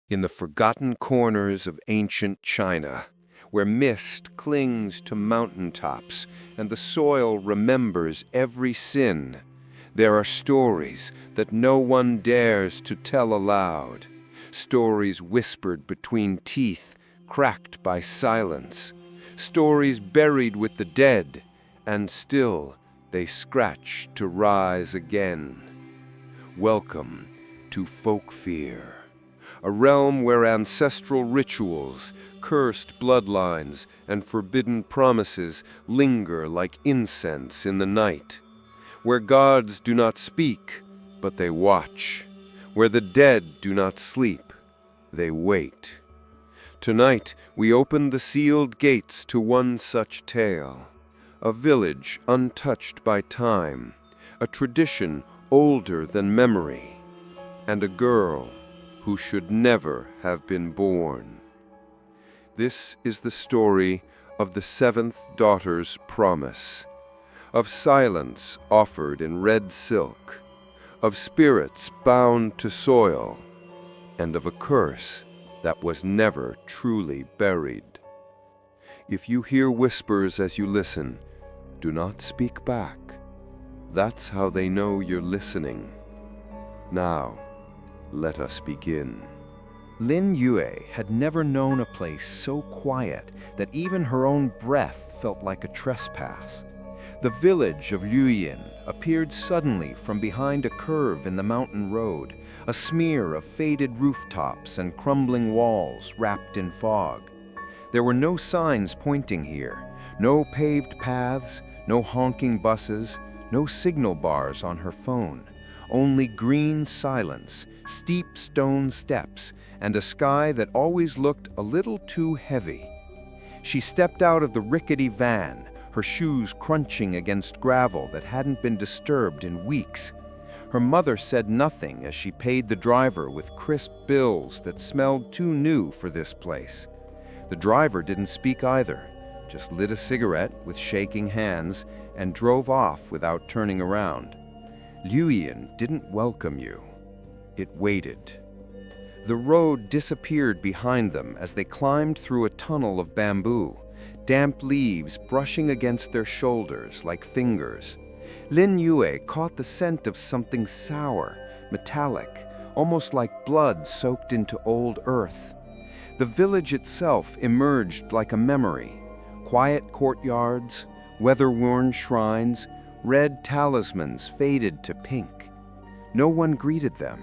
In the forgotten corners of ancient China, where mist clings to mountaintops and the soil remembers every sin, there are stories that no one dares to tell aloud, stories whispered between teeth, cracked by silence, stories buried with the dead, and still they scratch to rise again. Welcome to folk fear, a realm where ancestral rituals, cursed bloodlines, and forbidden promises linger like incense in the night, where gods do not speak, but they watch, where the dead do not sleep, they wait. Tonight, we open the sealed gates to one such tale, a village untouched by time, a tradition older than memory, and a girl who should never have been born. This is the story of the seventh daughter's promise, of silence offered in red silk, of spirits bound to soil, and of a curse that was never truly buried. If you hear whispers as you listen, do not speak back. That's how they know you're listening. Now, let us begin. Lin Yue had never known a place so quiet that even her own breath felt like a trespass. The village of Luoyin appeared suddenly from behind a curve in the mountain road, a smear of faded rooftops and crumbling walls wrapped in fog. There were no signs pointing here, no paved paths, no honking buses, no signal bars on her phone. Only green silence, steep stone steps, and a sky that always looked a little too heavy. She stepped out of the rickety van, her shoes crunching against gravel that hadn't been disturbed in weeks. Her mother said nothing as she paid the driver with crisp bills that smelled too new for this place. The driver didn't speak either, just lit a cigarette with shaking hands and drove off without turning around. Luoyin didn't welcome you. It waited. The road disappeared behind them as they climbed through a tunnel of bamboo, damp leaves brushing against their shoulders like fingers. Lin Yue caught the scent of something sour, metallic, almost like blood soaked into old earth. The village itself emerged like a memory. Quiet courtyards, weather-worn shrines, red talismans faded to pink. No one greeted them.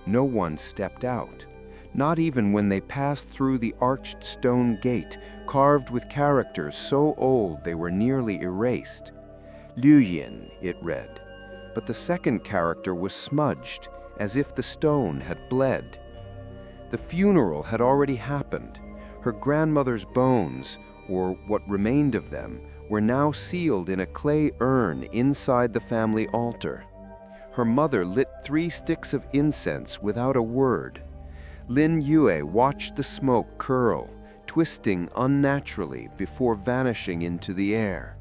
No one stepped out, not even when they passed through the arched stone gate, carved with characters so old they were nearly erased. Luoyin, it read, but the second character was smudged, as if the stone had bled. The funeral had already happened. Her grandmother's bones, or what remained of them, were now sealed in a clay urn inside the family altar. Her mother lit 3 sticks of incense without a word. Lin Yue watched the smoke curl, twisting unnaturally before vanishing into the air.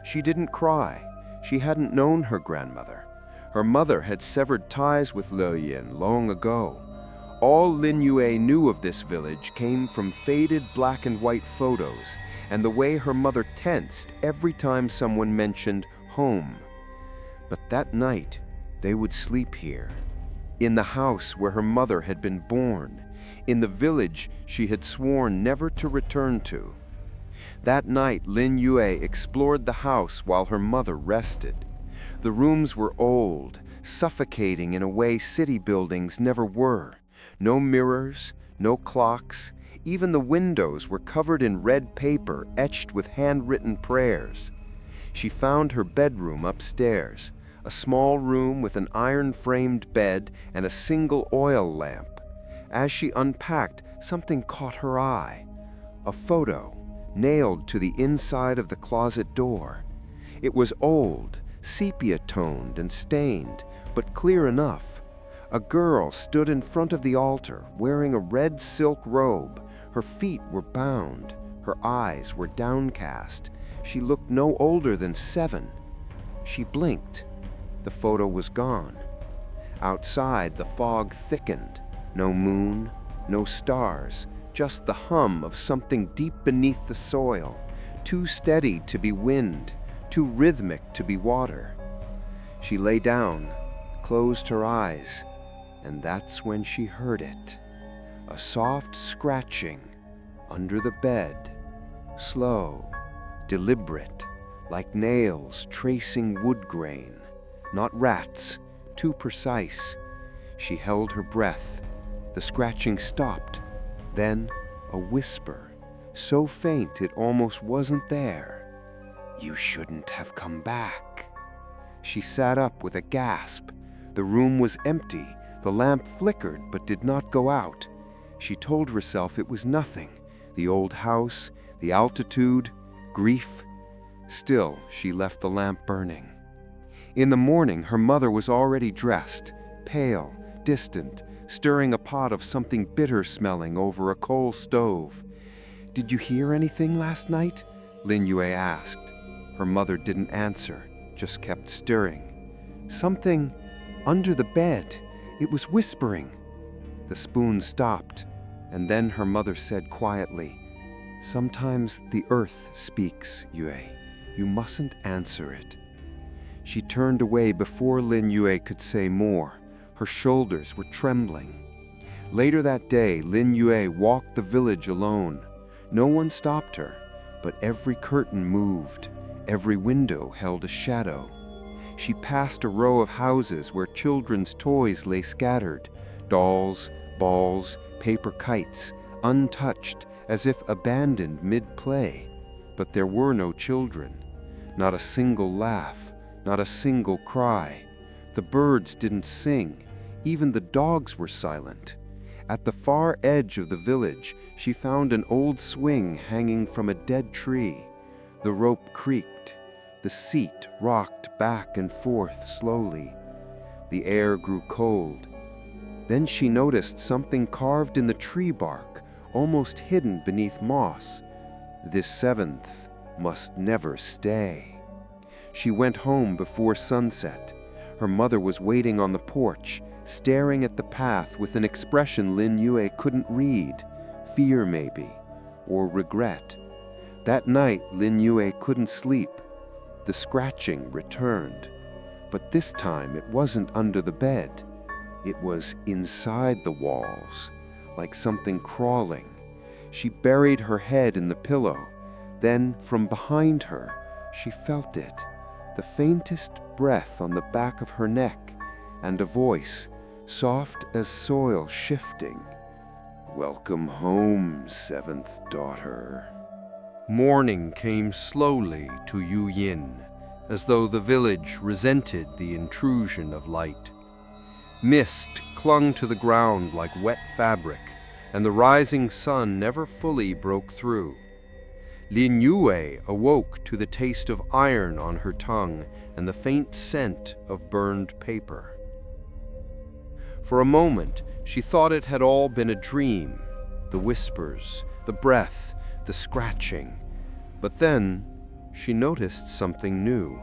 She didn't cry. She hadn't known her grandmother. Her mother had severed ties with Luoyin long ago. All Lin Yue knew of this village came from faded black and white photos and the way her mother tensed every time someone mentioned home. But that night, they would sleep here, in the house where her mother had been born, in the village she had sworn never to return to. That night, Lin Yue explored the house while her mother rested. The rooms were old, suffocating in a way city buildings never were. No mirrors, no clocks. Even the windows were covered in red paper etched with handwritten prayers. She found her bedroom upstairs, a small room with an iron-framed bed and a single oil lamp. As she unpacked, something caught her eye. A photo, nailed to the inside of the closet door. It was old, sepia-toned and stained, but clear enough. A girl stood in front of the altar, wearing a red silk robe. Her feet were bound. Her eyes were downcast. She looked no older than 7. She blinked. The photo was gone. Outside, the fog thickened. No moon, no stars, just the hum of something deep beneath the soil, too steady to be wind, too rhythmic to be water. She lay down, closed her eyes, and that's when she heard it. A soft scratching under the bed, slow, deliberate, like nails tracing wood grain, not rats, too precise. She held her breath. The scratching stopped. Then a whisper, so faint it almost wasn't there. "You shouldn't have come back." She sat up with a gasp. The room was empty. The lamp flickered but did not go out. She told herself it was nothing. The old house, the altitude, grief. Still, she left the lamp burning. In the morning, her mother was already dressed, pale, distant, stirring a pot of something bitter smelling over a coal stove. "Did you hear anything last night?" Lin Yue asked. Her mother didn't answer, just kept stirring. "Something under the bed. It was whispering." The spoon stopped, and then her mother said quietly, "Sometimes the earth speaks, Yue. You mustn't answer it." She turned away before Lin Yue could say more. Her shoulders were trembling. Later that day, Lin Yue walked the village alone. No one stopped her, but every curtain moved. Every window held a shadow. She passed a row of houses where children's toys lay scattered, dolls, balls, paper kites, untouched, as if abandoned mid-play. But there were no children. Not a single laugh, not a single cry. The birds didn't sing. Even the dogs were silent. At the far edge of the village, she found an old swing hanging from a dead tree. The rope creaked. The seat rocked back and forth slowly. The air grew cold. Then she noticed something carved in the tree bark, almost hidden beneath moss. This seventh must never stay. She went home before sunset. Her mother was waiting on the porch, staring at the path with an expression Lin Yue couldn't read. Fear, maybe, or regret. That night, Lin Yue couldn't sleep. The scratching returned. But this time it wasn't under the bed. It was inside the walls, like something crawling. She buried her head in the pillow. Then, from behind her, she felt it. The faintest breath on the back of her neck, and a voice, soft as soil shifting. "Welcome home, seventh daughter." Morning came slowly to Yu Yin, as though the village resented the intrusion of light. Mist clung to the ground like wet fabric, and the rising sun never fully broke through. Lin Yue awoke to the taste of iron on her tongue and the faint scent of burned paper. For a moment, she thought it had all been a dream, the whispers, the breath, the scratching. But then she noticed something new.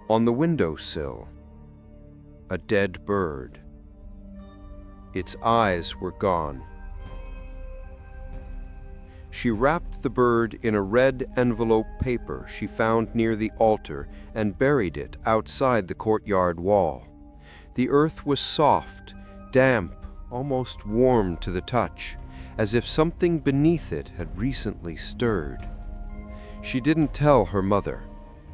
On the windowsill, a dead bird. Its eyes were gone. She wrapped the bird in a red envelope paper she found near the altar and buried it outside the courtyard wall. The earth was soft, damp, almost warm to the touch, as if something beneath it had recently stirred. She didn't tell her mother,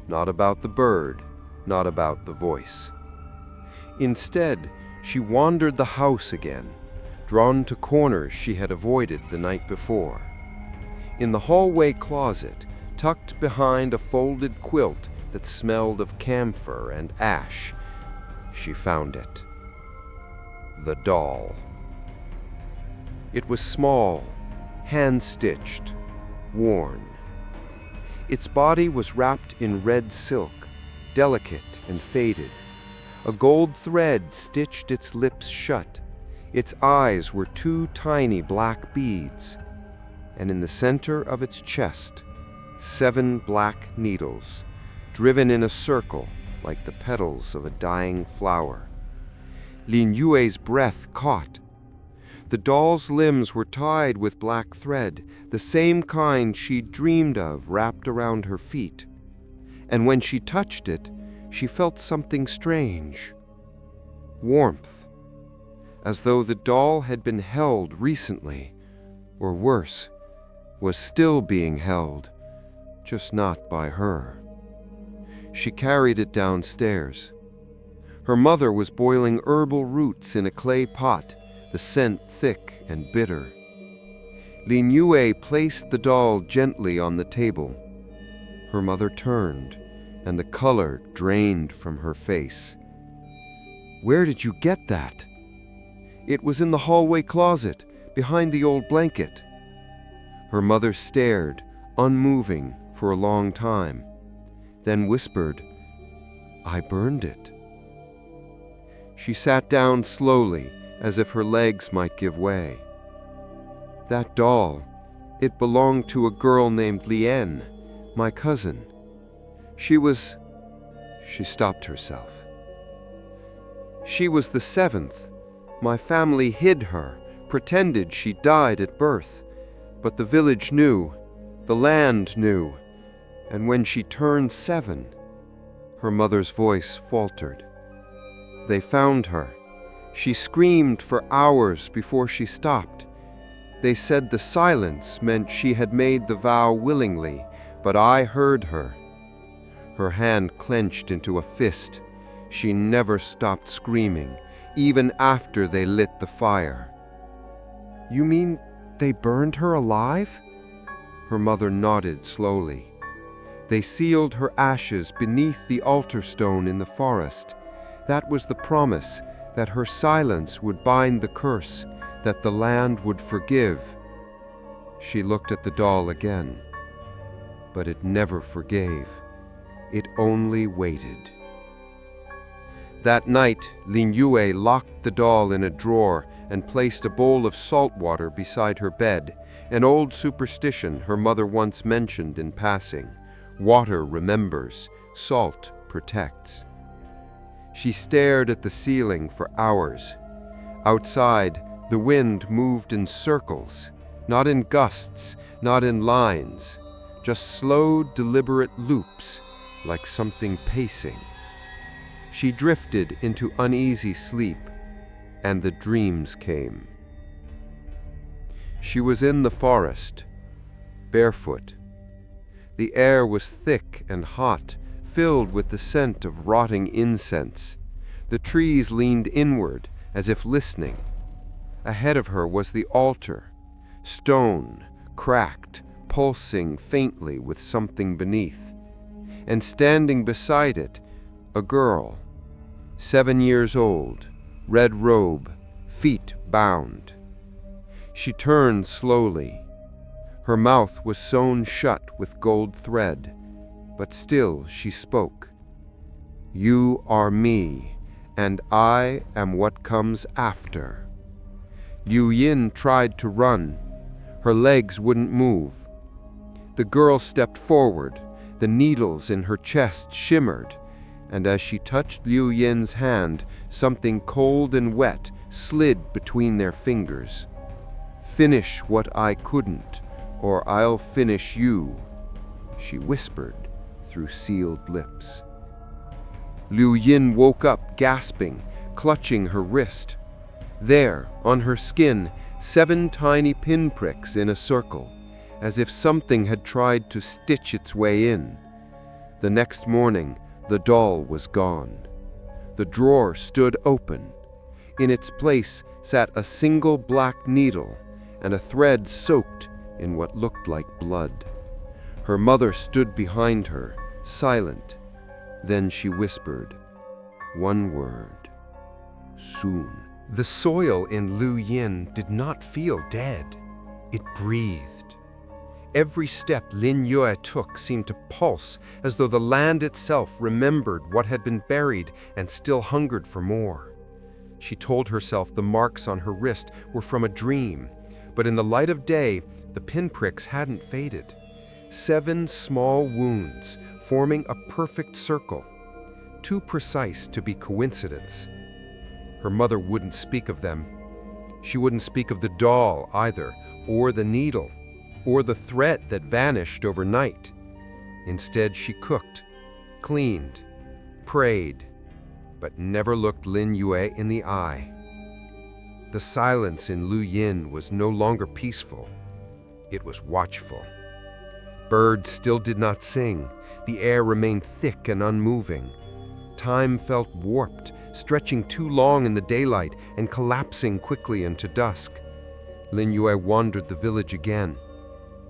not about the bird, not about the voice. Instead, she wandered the house again, drawn to corners she had avoided the night before. In the hallway closet, tucked behind a folded quilt that smelled of camphor and ash, she found it. The doll. It was small, hand-stitched, worn. Its body was wrapped in red silk, delicate and faded. A gold thread stitched its lips shut. Its eyes were two tiny black beads, and in the center of its chest, 7 black needles, driven in a circle like the petals of a dying flower. Lin Yue's breath caught. The doll's limbs were tied with black thread, the same kind she'd dreamed of wrapped around her feet. And when she touched it, she felt something strange. Warmth. As though the doll had been held recently, or worse, was still being held, just not by her. She carried it downstairs. Her mother was boiling herbal roots in a clay pot, the scent thick and bitter. Lin Yue placed the doll gently on the table. Her mother turned, and the color drained from her face. "Where did you get that?" "It was in the hallway closet, behind the old blanket." Her mother stared, unmoving, for a long time, then whispered, "I burned it." She sat down slowly, as if her legs might give way. "That doll, it belonged to a girl named Lien, my cousin. She stopped herself. "She was the 7th. My family hid her, pretended she died at birth. But the village knew, the land knew, and when she turned 7, her mother's voice faltered. They found her. She screamed for hours before she stopped. They said the silence meant she had made the vow willingly, but I heard her." Her hand clenched into a fist. She never stopped screaming, even after they lit the fire. "You mean they burned her alive?" Her mother nodded slowly. "They sealed her ashes beneath the altar stone in the forest. That was the promise, that her silence would bind the curse, that the land would forgive." She looked at the doll again, but it never forgave. It only waited. That night, Lin Yue locked the doll in a drawer and placed a bowl of salt water beside her bed, an old superstition her mother once mentioned in passing. Water remembers, salt protects. She stared at the ceiling for hours. Outside, the wind moved in circles, not in gusts, not in lines, just slow, deliberate loops, like something pacing. She drifted into uneasy sleep, and the dreams came. She was in the forest, barefoot. The air was thick and hot, filled with the scent of rotting incense. The trees leaned inward, as if listening. Ahead of her was the altar, stone, cracked, pulsing faintly with something beneath. And standing beside it, a girl, 7 years old, red robe, feet bound. She turned slowly. Her mouth was sewn shut with gold thread, but still she spoke. "You are me, and I am what comes after." Liu Yin tried to run. Her legs wouldn't move. The girl stepped forward. The needles in her chest shimmered, and as she touched Liu Yin's hand, something cold and wet slid between their fingers. "Finish what I couldn't, or I'll finish you," she whispered through sealed lips. Liu Yin woke up gasping, clutching her wrist. There, on her skin, 7 tiny pinpricks in a circle, as if something had tried to stitch its way in. The next morning, the doll was gone. The drawer stood open. In its place sat a single black needle and a thread soaked in what looked like blood. Her mother stood behind her, silent. Then she whispered, one word, "Soon." The soil in Liu Yin did not feel dead. It breathed. Every step Lin Yue took seemed to pulse, as though the land itself remembered what had been buried and still hungered for more. She told herself the marks on her wrist were from a dream, but in the light of day, the pinpricks hadn't faded. 7 small wounds, forming a perfect circle, too precise to be coincidence. Her mother wouldn't speak of them. She wouldn't speak of the doll either, or the needle, or the thread that vanished overnight. Instead, she cooked, cleaned, prayed, but never looked Lin Yue in the eye. The silence in Lu Yin was no longer peaceful. It was watchful. Birds still did not sing. The air remained thick and unmoving. Time felt warped, stretching too long in the daylight and collapsing quickly into dusk. Lin Yue wandered the village again,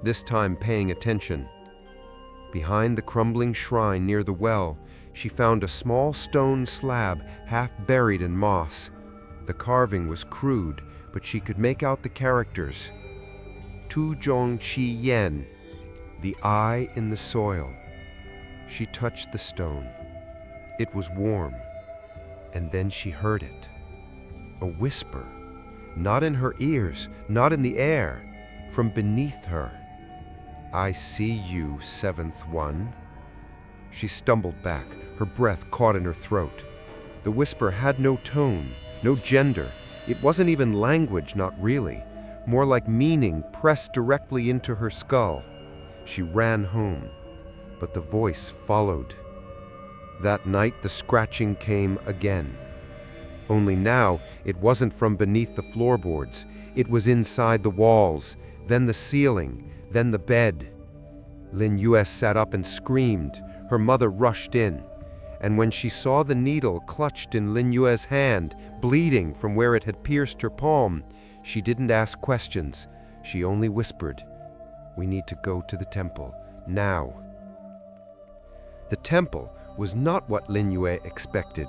this time paying attention. Behind the crumbling shrine near the well, she found a small stone slab half buried in moss. The carving was crude, but she could make out the characters. Tu Zhong Qi Yan, the eye in the soil. She touched the stone. It was warm, and then she heard it. A whisper, not in her ears, not in the air, from beneath her. I see you, seventh one. She stumbled back, her breath caught in her throat. The whisper had no tone, no gender. It wasn't even language, not really. More like meaning pressed directly into her skull. She ran home, but the voice followed. That night the scratching came again. Only now it wasn't from beneath the floorboards. It was inside the walls, then the ceiling, then the bed. Lin Yue sat up and screamed. Her mother rushed in. And when she saw the needle clutched in Lin Yue's hand, bleeding from where it had pierced her palm, she didn't ask questions. She only whispered, "We need to go to the temple, now." The temple was not what Lin Yue expected.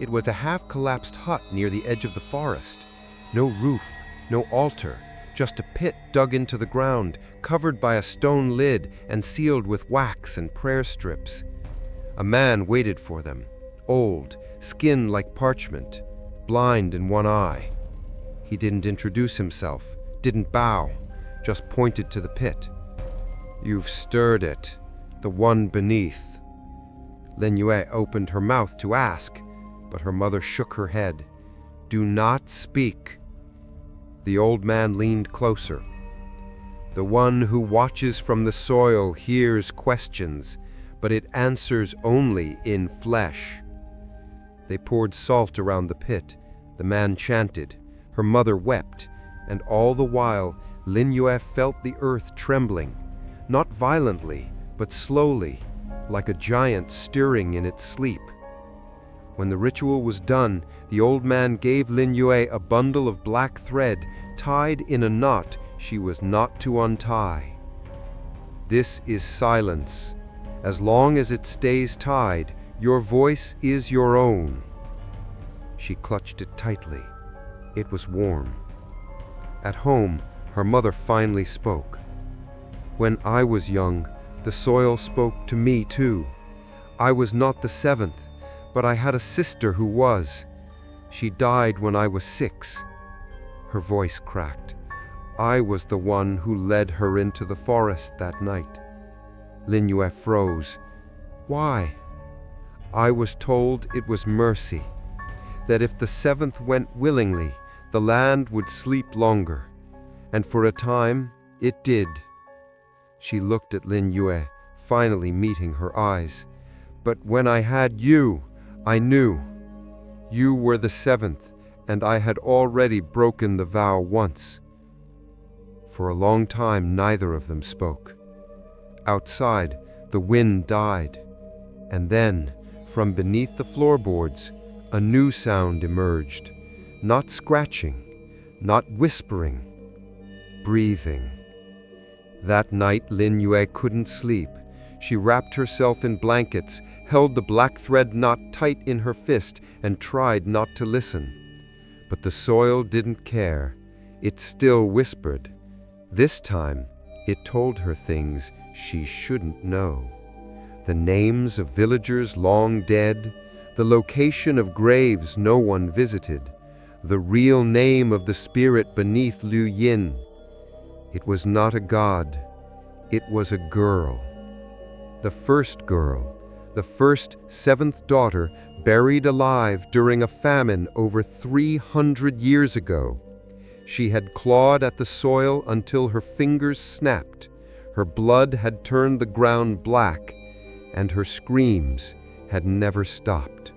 It was a half-collapsed hut near the edge of the forest. No roof, no altar, just a pit dug into the ground, covered by a stone lid and sealed with wax and prayer strips. A man waited for them, old, skin like parchment, blind in one eye. He didn't introduce himself, didn't bow, just pointed to the pit. "You've stirred it, the one beneath." Lin Yue opened her mouth to ask, but her mother shook her head. "Do not speak." The old man leaned closer. "The one who watches from the soil hears questions, but it answers only in flesh." They poured salt around the pit. The man chanted. Her mother wept, and all the while Lin Yue felt the earth trembling, not violently, but slowly, like a giant stirring in its sleep. When the ritual was done, the old man gave Lin Yue a bundle of black thread tied in a knot she was not to untie. "This is silence. As long as it stays tied, your voice is your own." She clutched it tightly. It was warm. At home, her mother finally spoke. "When I was young, the soil spoke to me too. I was not the seventh, but I had a sister who was. She died when I was 6. Her voice cracked. "I was the one who led her into the forest that night." Lin Yue froze. "Why?" "I was told it was mercy, that if the 7th went willingly, the land would sleep longer. And for a time, it did." She looked at Lin Yue, finally meeting her eyes. "But when I had you, I knew. You were the 7th, and I had already broken the vow once." For a long time, neither of them spoke. Outside, the wind died. And then, from beneath the floorboards, a new sound emerged. Not scratching, not whispering, breathing. That night, Lin Yue couldn't sleep. She wrapped herself in blankets, held the black thread knot tight in her fist, and tried not to listen. But the soil didn't care. It still whispered. This time, it told her things she shouldn't know. The names of villagers long dead, the location of graves no one visited, the real name of the spirit beneath Lu Yin. It was not a god. It was a girl. The first girl, the first 7th daughter, buried alive during a famine over 300 years ago. She had clawed at the soil until her fingers snapped. Her blood had turned the ground black, and her screams had never stopped.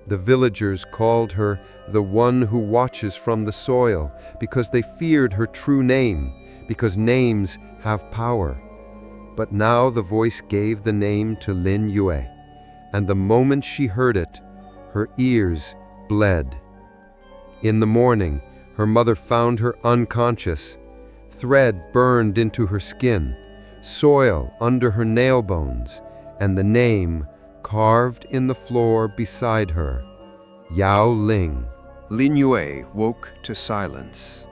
The villagers called her the one who watches from the soil because they feared her true name, because names have power. But now the voice gave the name to Lin Yue, and the moment she heard it, her ears bled. In the morning, her mother found her unconscious, thread burned into her skin, soil under her nail bones, and the name carved in the floor beside her, Yao Ling. Lin Yue woke to silence,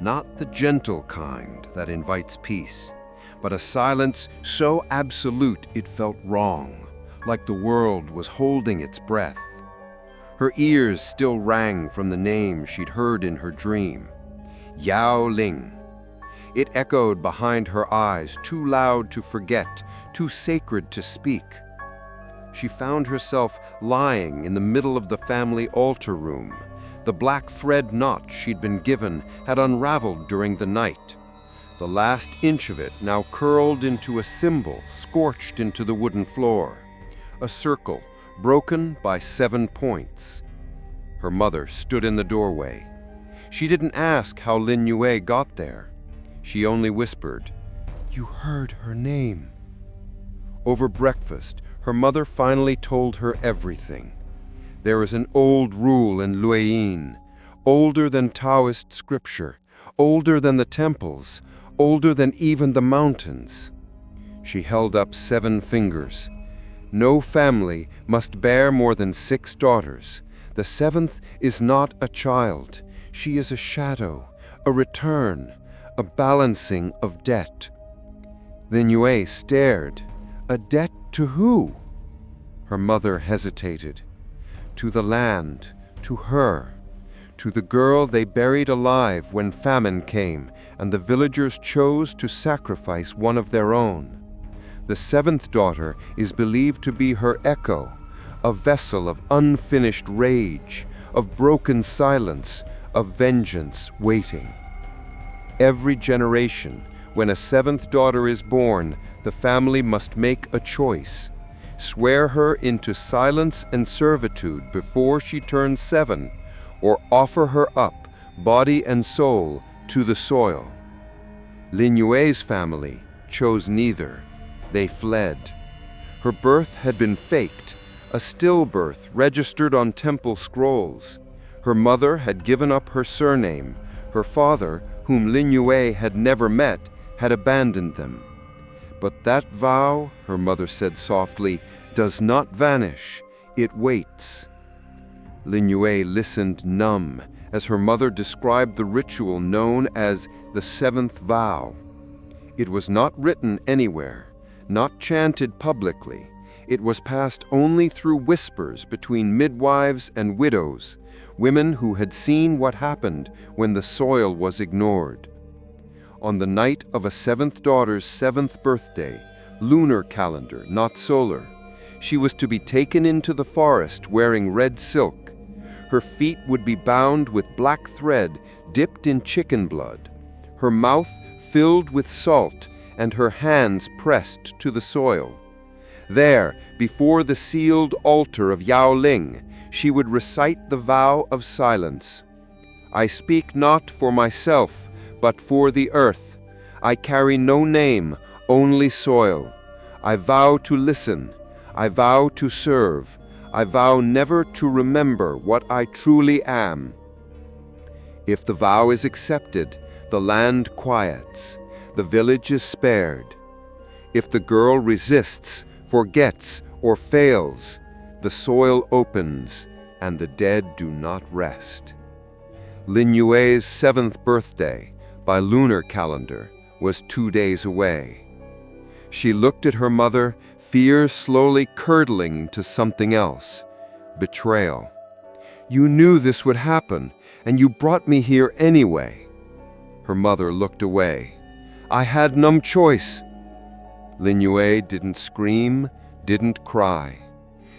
not the gentle kind that invites peace, but a silence so absolute it felt wrong, like the world was holding its breath. Her ears still rang from the name she'd heard in her dream, Yao Ling. It echoed behind her eyes, too loud to forget, too sacred to speak. She found herself lying in the middle of the family altar room. The black thread knot she'd been given had unraveled during the night. The last inch of it now curled into a symbol scorched into the wooden floor, a circle broken by 7 points. Her mother stood in the doorway. She didn't ask how Lin Yue got there. She only whispered, "You heard her name." Over breakfast, her mother finally told her everything. There is an old rule in Luoyin, older than Taoist scripture, older than the temples, older than even the mountains. She held up 7 fingers. No family must bear more than 6 daughters. The 7th is not a child. She is a shadow, a return, a balancing of debt. Lin Yue stared. A debt to who? Her mother hesitated. To the land, to her, to the girl they buried alive when famine came and the villagers chose to sacrifice one of their own. The 7th daughter is believed to be her echo, a vessel of unfinished rage, of broken silence, of vengeance waiting. Every generation, when a 7th daughter is born, the family must make a choice. Swear her into silence and servitude before she turns 7, or offer her up, body and soul, to the soil. Lin Yue's family chose neither. They fled. Her birth had been faked, a stillbirth registered on temple scrolls. Her mother had given up her surname. Her father, whom Lin Yue had never met, had abandoned them. But that vow, her mother said softly, does not vanish. It waits. Lin Yue listened numb as her mother described the ritual known as the 7th vow. It was not written anywhere, not chanted publicly. It was passed only through whispers between midwives and widows, women who had seen what happened when the soil was ignored. On the night of a 7th daughter's 7th birthday, lunar calendar, not solar, she was to be taken into the forest wearing red silk. Her feet would be bound with black thread dipped in chicken blood, her mouth filled with salt, and her hands pressed to the soil. There, before the sealed altar of Yao Ling, she would recite the vow of silence. I speak not for myself, but for the earth. I carry no name, only soil. I vow to listen. I vow to serve. I vow never to remember what I truly am. If the vow is accepted, the land quiets. The village is spared. If the girl resists, forgets, or fails, the soil opens and the dead do not rest. Lin Yue's 7th birthday, by lunar calendar, was 2 days away. She looked at her mother, fear slowly curdling into something else, betrayal. You knew this would happen, and you brought me here anyway. Her mother looked away. I had no choice. Lin Yue didn't scream, didn't cry.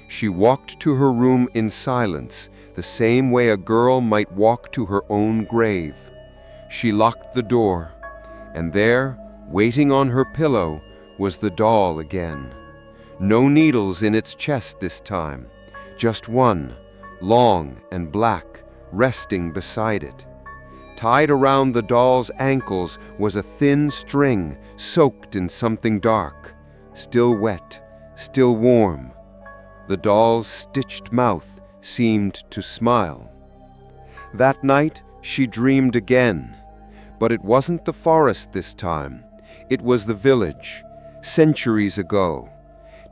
She walked to her room in silence, the same way a girl might walk to her own grave. She locked the door, and there, waiting on her pillow, was the doll again. No needles in its chest this time, just one, long and black, resting beside it. Tied around the doll's ankles was a thin string soaked in something dark, still wet, still warm. The doll's stitched mouth seemed to smile. That night, she dreamed again. But it wasn't the forest this time. It was the village, centuries ago.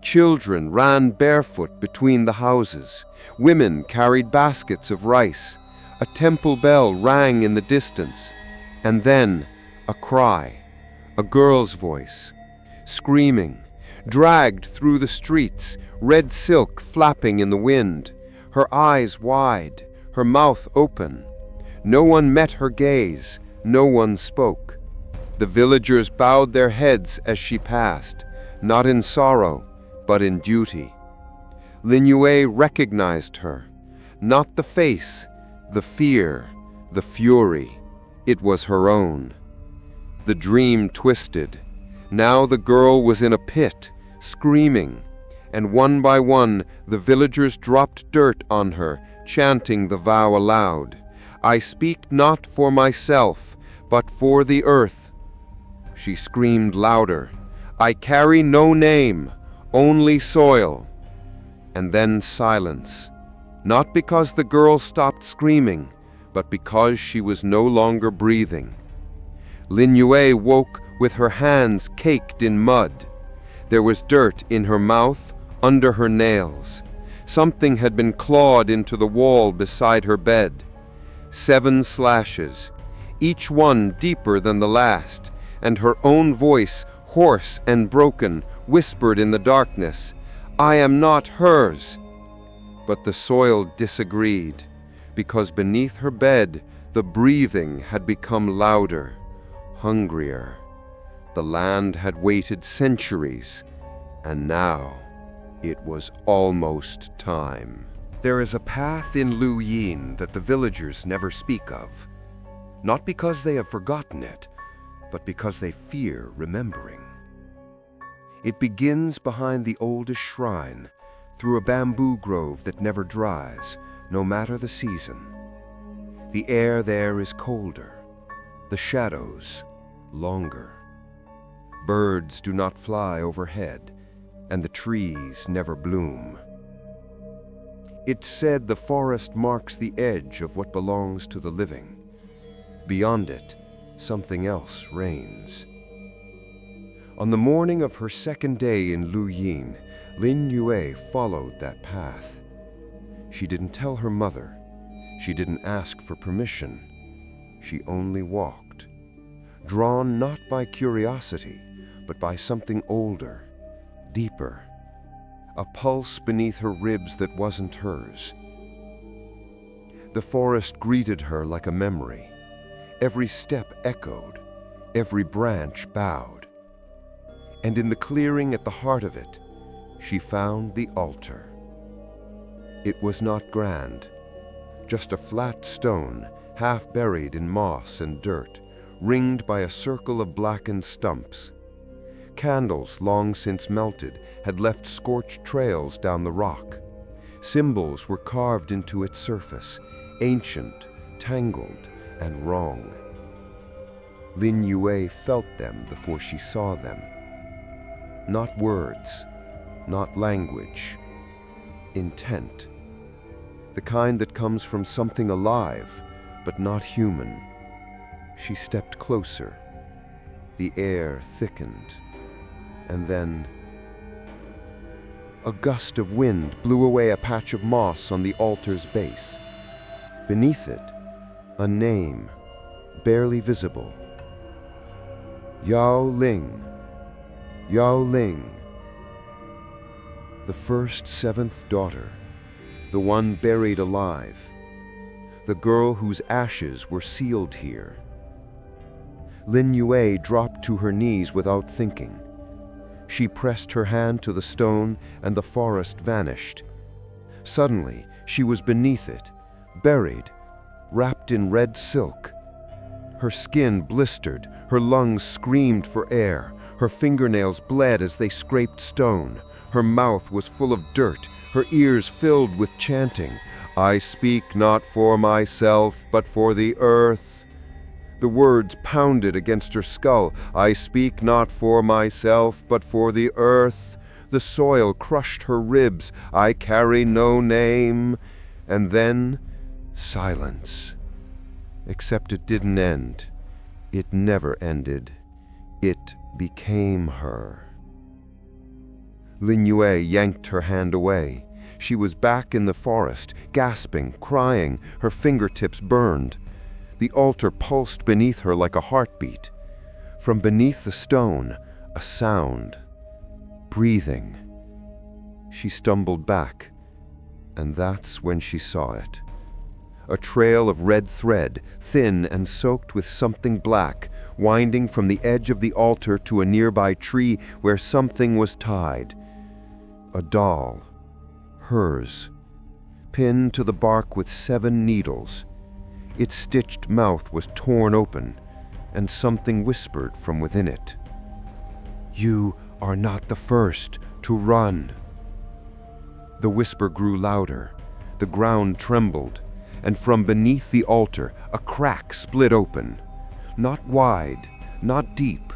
Children ran barefoot between the houses. Women carried baskets of rice. A temple bell rang in the distance. And then, a cry, a girl's voice, screaming, dragged through the streets, red silk flapping in the wind, her eyes wide, her mouth open. No one met her gaze, no one spoke. The villagers bowed their heads as she passed, not in sorrow, but in duty. Lin Yue recognized her, not the face, the fear, the fury. It was her own. The dream twisted. Now the girl was in a pit, screaming, and one by one the villagers dropped dirt on her, chanting the vow aloud. I speak not for myself, but for the earth. She screamed louder. I carry no name, only soil. And then silence. Not because the girl stopped screaming, but because she was no longer breathing. Lin Yue woke with her hands caked in mud. There was dirt in her mouth, under her nails. Something had been clawed into the wall beside her bed. 7 slashes, each one deeper than the last, and her own voice, hoarse and broken, whispered in the darkness, I am not hers. But the soil disagreed, because beneath her bed the breathing had become louder, hungrier. The land had waited centuries, and now it was almost time. There is a path in Luyin that the villagers never speak of, not because they have forgotten it, but because they fear remembering. It begins behind the oldest shrine, through a bamboo grove that never dries, no matter the season. The air there is colder, the shadows longer. Birds do not fly overhead, and the trees never bloom. It's said the forest marks the edge of what belongs to the living. Beyond it, something else reigns. On the morning of her second day in Luyin, Lin Yue followed that path. She didn't tell her mother. She didn't ask for permission. She only walked, drawn not by curiosity, but by something older, deeper. A pulse beneath her ribs that wasn't hers. The forest greeted her like a memory. Every step echoed, every branch bowed. And in the clearing at the heart of it, she found the altar. It was not grand, just a flat stone, half buried in moss and dirt, ringed by a circle of blackened stumps. Candles, long since melted, had left scorched trails down the rock. Symbols were carved into its surface, ancient, tangled, and wrong. Lin Yue felt them before she saw them. Not words, not language, intent. The kind that comes from something alive, but not human. She stepped closer. The air thickened. And then a gust of wind blew away a patch of moss on the altar's base. Beneath it, a name, barely visible. Yao Ling. Yao Ling. The first 7th daughter, the one buried alive, the girl whose ashes were sealed here. Lin Yue dropped to her knees without thinking. She pressed her hand to the stone, and the forest vanished. Suddenly, she was beneath it, buried, wrapped in red silk. Her skin blistered, her lungs screamed for air, her fingernails bled as they scraped stone. Her mouth was full of dirt, her ears filled with chanting, "I speak not for myself, but for the earth." The words pounded against her skull. "I speak not for myself, but for the earth." The soil crushed her ribs. "I carry no name." And then, silence. Except it didn't end. It never ended. It became her. Lin Yue yanked her hand away. She was back in the forest, gasping, crying, her fingertips burned. The altar pulsed beneath her like a heartbeat. From beneath the stone, a sound. Breathing. She stumbled back, and that's when she saw it. A trail of red thread, thin and soaked with something black, winding from the edge of the altar to a nearby tree where something was tied. A doll. Hers. Pinned to the bark with 7 needles. Its stitched mouth was torn open, and something whispered from within it. "You are not the first to run." The whisper grew louder. The ground trembled, and from beneath the altar, a crack split open. Not wide, not deep,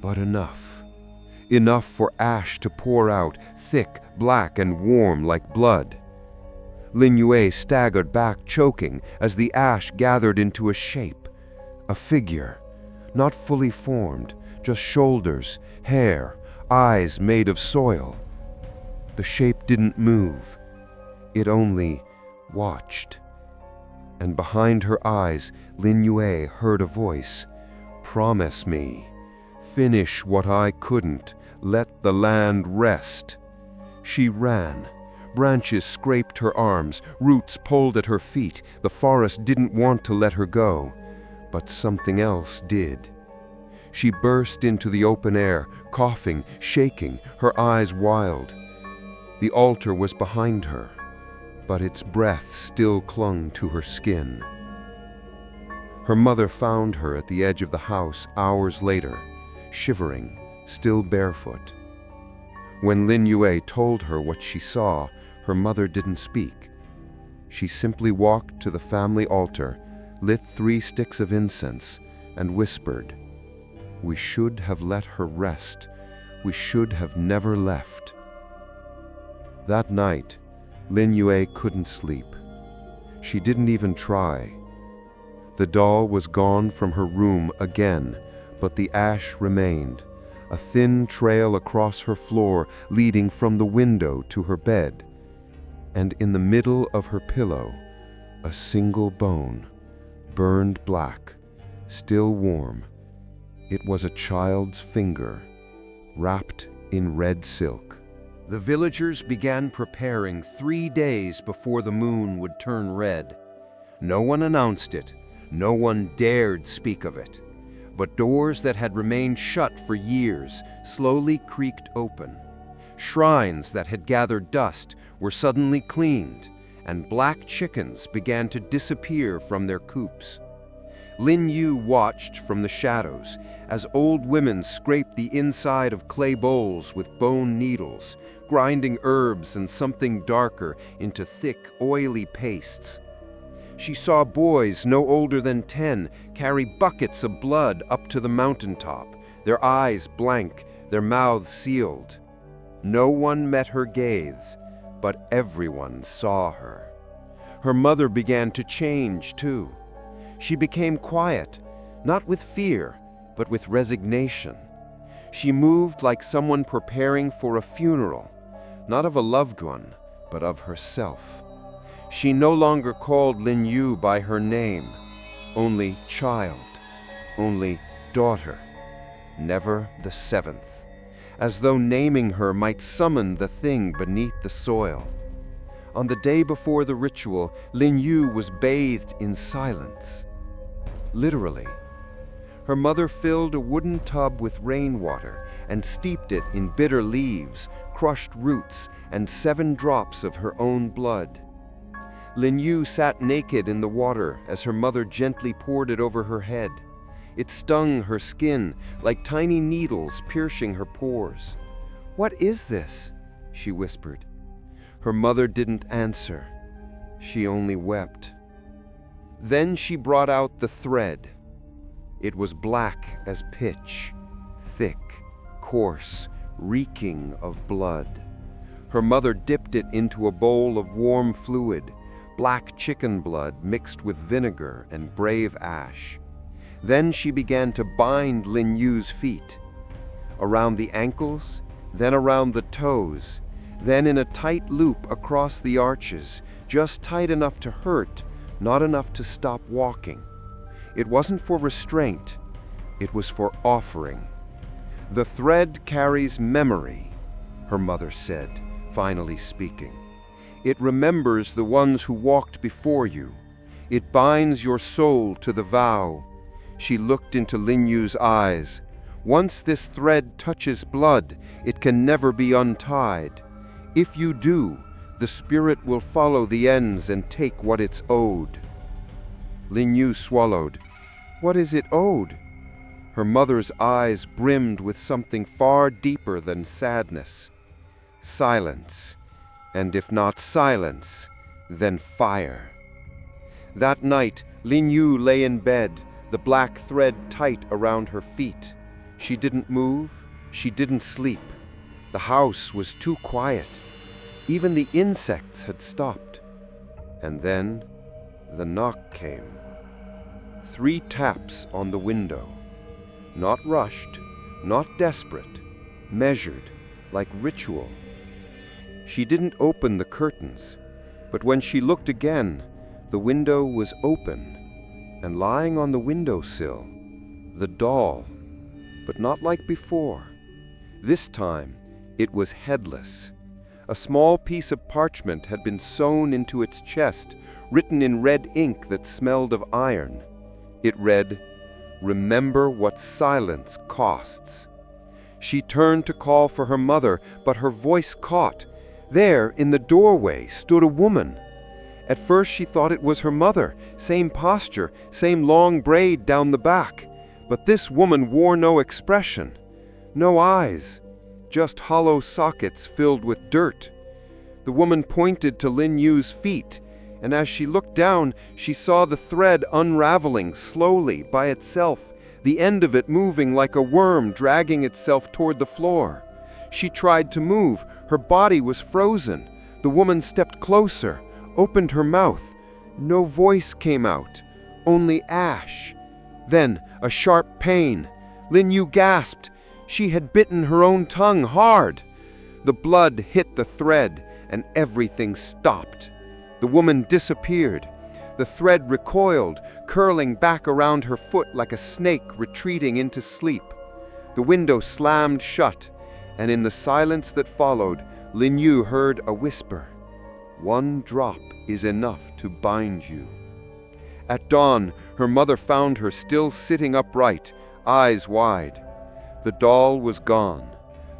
but enough. Enough for ash to pour out, thick, black, and warm like blood. Lin Yue staggered back, choking, as the ash gathered into a shape. A figure, not fully formed, just shoulders, hair, eyes made of soil. The shape didn't move. It only watched. And behind her eyes, Lin Yue heard a voice. "Promise me. Finish what I couldn't. Let the land rest." She ran. Branches scraped her arms, roots pulled at her feet. The forest didn't want to let her go, but something else did. She burst into the open air, coughing, shaking, her eyes wild. The altar was behind her, but its breath still clung to her skin. Her mother found her at the edge of the house hours later, shivering, still barefoot. When Lin Yue told her what she saw, her mother didn't speak. She simply walked to the family altar, lit 3 sticks of incense, and whispered, "We should have let her rest. We should have never left." That night, Lin Yue couldn't sleep. She didn't even try. The doll was gone from her room again, but the ash remained, a thin trail across her floor leading from the window to her bed. And in the middle of her pillow, a single bone, burned black, still warm. It was a child's finger, wrapped in red silk. The villagers began preparing 3 days before the moon would turn red. No one announced it. No one dared speak of it. But doors that had remained shut for years slowly creaked open. Shrines that had gathered dust were suddenly cleaned, and black chickens began to disappear from their coops. Lin Yue watched from the shadows as old women scraped the inside of clay bowls with bone needles, grinding herbs and something darker into thick, oily pastes. She saw boys no older than 10 carry buckets of blood up to the mountaintop, their eyes blank, their mouths sealed. No one met her gaze, but everyone saw her. Her mother began to change, too. She became quiet, not with fear, but with resignation. She moved like someone preparing for a funeral, not of a loved one, but of herself. She no longer called Lin Yue by her name, only child, only daughter, never the 7th, as though naming her might summon the thing beneath the soil. On the day before the ritual, Lin Yue was bathed in silence. Literally. Her mother filled a wooden tub with rainwater and steeped it in bitter leaves, crushed roots, and 7 drops of her own blood. Lin Yue sat naked in the water as her mother gently poured it over her head. It stung her skin like tiny needles piercing her pores. "What is this?" she whispered. Her mother didn't answer. She only wept. Then she brought out the thread. It was black as pitch, thick, coarse, reeking of blood. Her mother dipped it into a bowl of warm fluid, black chicken blood mixed with vinegar and brave ash. Then she began to bind Lin Yue's feet, around the ankles, then around the toes, then in a tight loop across the arches, just tight enough to hurt, not enough to stop walking. It wasn't for restraint, it was for offering. "The thread carries memory," her mother said, finally speaking. "It remembers the ones who walked before you. It binds your soul to the vow." She looked into Lin Yue's eyes. "Once this thread touches blood, it can never be untied. If you do, the spirit will follow the ends and take what it's owed." Lin Yue swallowed. "What is it owed?" Her mother's eyes brimmed with something far deeper than sadness. Silence, and if not silence, then fire. That night, Lin Yue lay in bed, the black thread tight around her feet. She didn't move, she didn't sleep. The house was too quiet. Even the insects had stopped. And then the knock came. 3 taps on the window. Not rushed, not desperate, measured, like ritual. She didn't open the curtains, but when she looked again, the window was open, and lying on the windowsill, the doll, but not like before. This time, it was headless. A small piece of parchment had been sewn into its chest, written in red ink that smelled of iron. It read, "Remember what silence costs." She turned to call for her mother, but her voice caught. There, in the doorway, stood a woman. At first she thought it was her mother, same posture, same long braid down the back. But this woman wore no expression, no eyes, just hollow sockets filled with dirt. The woman pointed to Lin Yue's feet, and as she looked down, she saw the thread unraveling slowly by itself, the end of it moving like a worm dragging itself toward the floor. She tried to move. Her body was frozen. The woman stepped closer, opened her mouth. No voice came out, only ash. Then a sharp pain. Lin Yue gasped. She had bitten her own tongue hard. The blood hit the thread, and everything stopped. The woman disappeared. The thread recoiled, curling back around her foot like a snake retreating into sleep. The window slammed shut, and in the silence that followed, Lin Yue heard a whisper. "One drop is enough to bind you." At dawn, her mother found her still sitting upright, eyes wide. The doll was gone.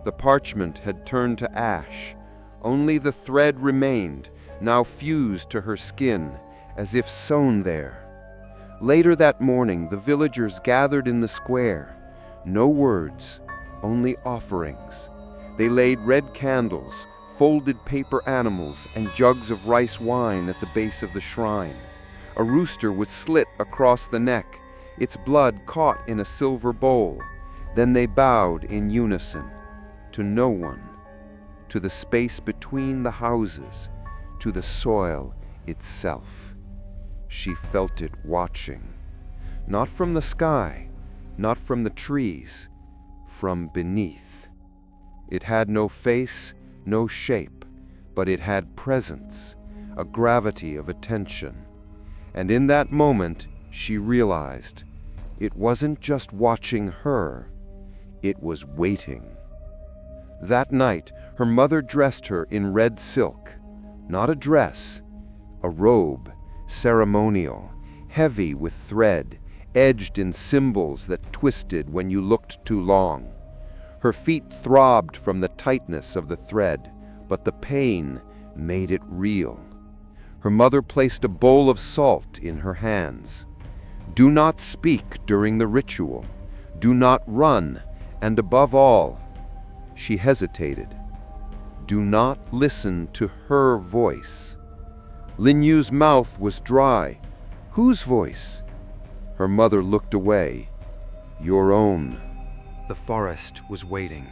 The parchment had turned to ash. Only the thread remained, now fused to her skin, as if sewn there. Later that morning, the villagers gathered in the square. No words, only offerings. They laid red candles, folded paper animals, and jugs of rice wine at the base of the shrine. A rooster was slit across the neck, its blood caught in a silver bowl. Then they bowed in unison, to no one, to the space between the houses, to the soil itself. She felt it watching, not from the sky, not from the trees, from beneath. It had no face, no shape, but it had presence, a gravity of attention. And in that moment, she realized it wasn't just watching her, it was waiting. That night, her mother dressed her in red silk, not a dress, a robe, ceremonial, heavy with thread, edged in symbols that twisted when you looked too long. Her feet throbbed from the tightness of the thread, but the pain made it real. Her mother placed a bowl of salt in her hands. Do not speak during the ritual. Do not run, and above all, she hesitated. Do not listen to her voice. Lin Yue's mouth was dry. Whose voice? Her mother looked away. Your own. The forest was waiting.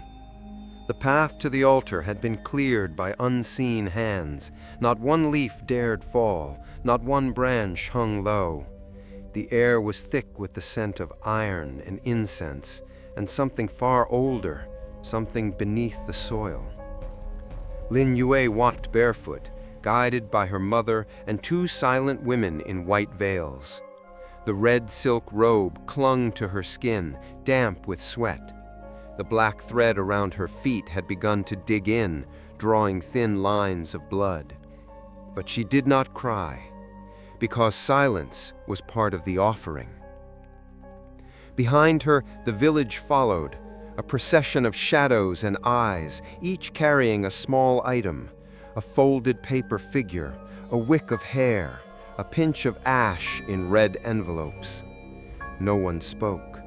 The path to the altar had been cleared by unseen hands. Not one leaf dared fall, not one branch hung low. The air was thick with the scent of iron and incense, and something far older, something beneath the soil. Lin Yue walked barefoot, guided by her mother and two silent women in white veils. The red silk robe clung to her skin, damp with sweat. The black thread around her feet had begun to dig in, drawing thin lines of blood. But she did not cry, because silence was part of the offering. Behind her, the village followed, a procession of shadows and eyes, each carrying a small item, a folded paper figure, a wick of hair, a pinch of ash in red envelopes. No one spoke.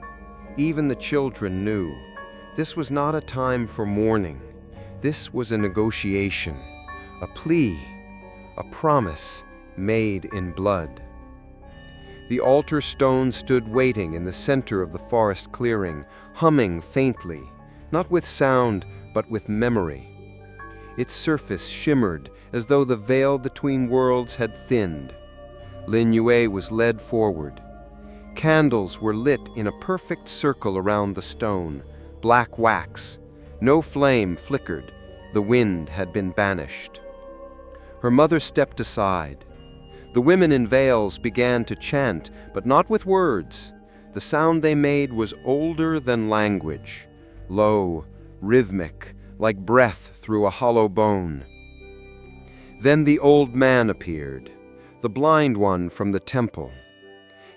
Even the children knew. This was not a time for mourning. This was a negotiation, a plea, a promise made in blood. The altar stone stood waiting in the center of the forest clearing, humming faintly, not with sound, but with memory. Its surface shimmered as though the veil between worlds had thinned. Lin Yue was led forward. Candles were lit in a perfect circle around the stone, black wax. No flame flickered. The wind had been banished. Her mother stepped aside. The women in veils began to chant, but not with words. The sound they made was older than language, low, rhythmic, like breath through a hollow bone. Then the old man appeared, the blind one from the temple.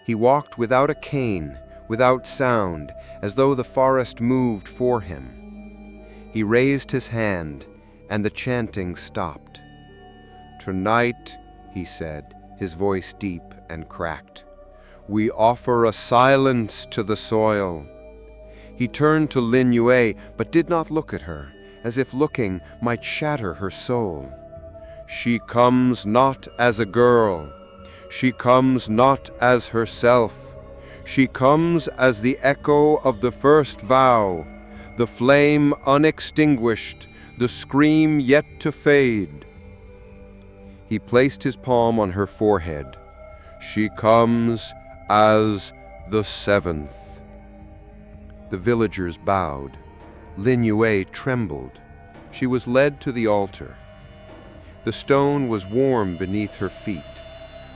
He walked without a cane, without sound, as though the forest moved for him. He raised his hand, and the chanting stopped. "Tonight," he said, his voice deep and cracked, "we offer a silence to the soil." He turned to Lin Yue, but did not look at her, as if looking might shatter her soul. "She comes not as a girl. She comes not as herself. She comes as the echo of the first vow, the flame unextinguished, the scream yet to fade." He placed his palm on her forehead. "She comes as the seventh." The villagers bowed. Lin Yue trembled. She was led to the altar. The stone was warm beneath her feet.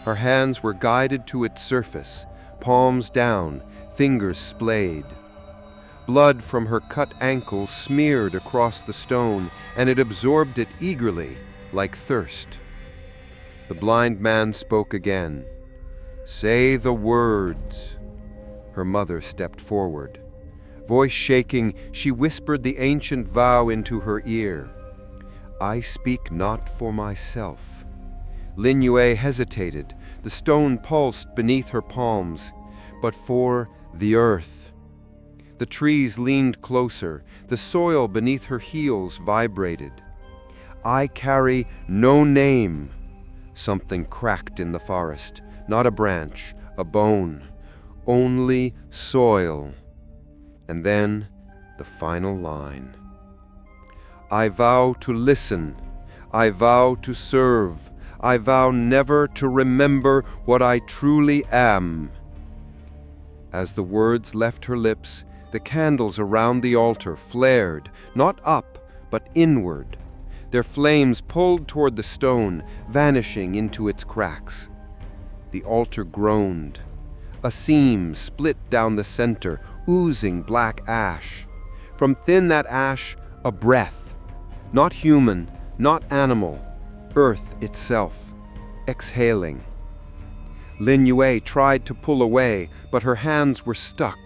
Her hands were guided to its surface, palms down, fingers splayed. Blood from her cut ankles smeared across the stone, and it absorbed it eagerly, like thirst. The blind man spoke again. "Say the words." Her mother stepped forward. Voice shaking, she whispered the ancient vow into her ear. "I speak not for myself." Lin Yue hesitated. The stone pulsed beneath her palms. "But for the earth." The trees leaned closer. The soil beneath her heels vibrated. "I carry no name." Something cracked in the forest. Not a branch, a bone. Only soil. And then the final line. "I vow to listen. I vow to serve. I vow never to remember what I truly am." As the words left her lips, the candles around the altar flared, not up, but inward. Their flames pulled toward the stone, vanishing into its cracks. The altar groaned. A seam split down the center, oozing black ash. From within that ash, a breath. Not human, not animal, earth itself, exhaling. Lin Yue tried to pull away, but her hands were stuck.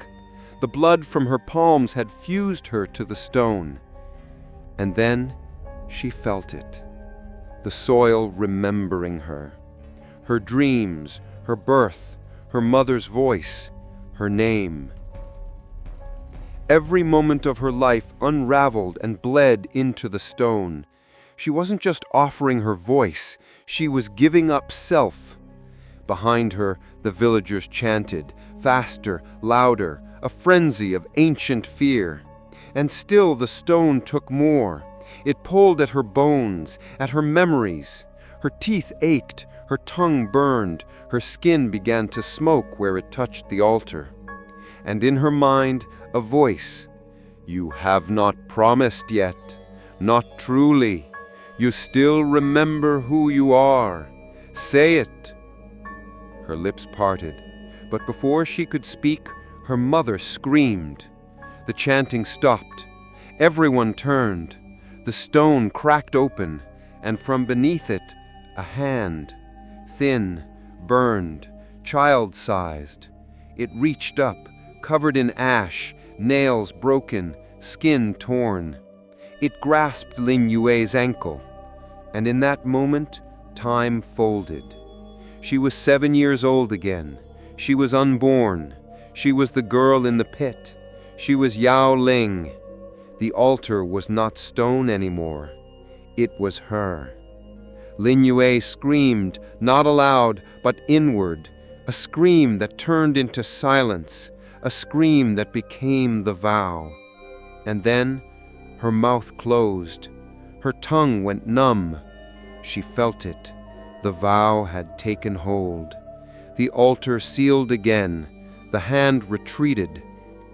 The blood from her palms had fused her to the stone. And then she felt it, the soil remembering her. Her dreams, her birth, her mother's voice, her name. Every moment of her life unraveled and bled into the stone. She wasn't just offering her voice, she was giving up self. Behind her, the villagers chanted, faster, louder, a frenzy of ancient fear. And still the stone took more. It pulled at her bones, at her memories. Her teeth ached, her tongue burned, her skin began to smoke where it touched the altar. And in her mind, a voice, "You have not promised yet, not truly. You still remember who you are. Say it." Her lips parted, but before she could speak, her mother screamed. The chanting stopped. Everyone turned. The stone cracked open, and from beneath it, a hand, thin, burned, child-sized. It reached up, covered in ash, nails broken, skin torn. It grasped Lin Yue's ankle, and in that moment, time folded. She was 7 years old again. She was unborn. She was the girl in the pit. She was Yao Ling. The altar was not stone anymore. It was her. Lin Yue screamed, not aloud, but inward, a scream that turned into silence, a scream that became the vow. And then, her mouth closed. Her tongue went numb. She felt it. The vow had taken hold. The altar sealed again. The hand retreated.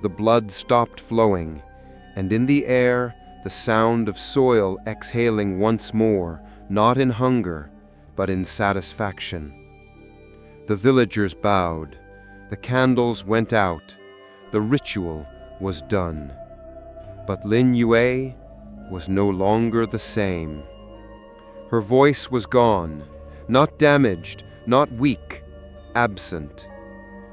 The blood stopped flowing. And in the air, the sound of soil exhaling once more, not in hunger, but in satisfaction. The villagers bowed. The candles went out. The ritual was done. But Lin Yue was no longer the same. Her voice was gone, not damaged, not weak, absent.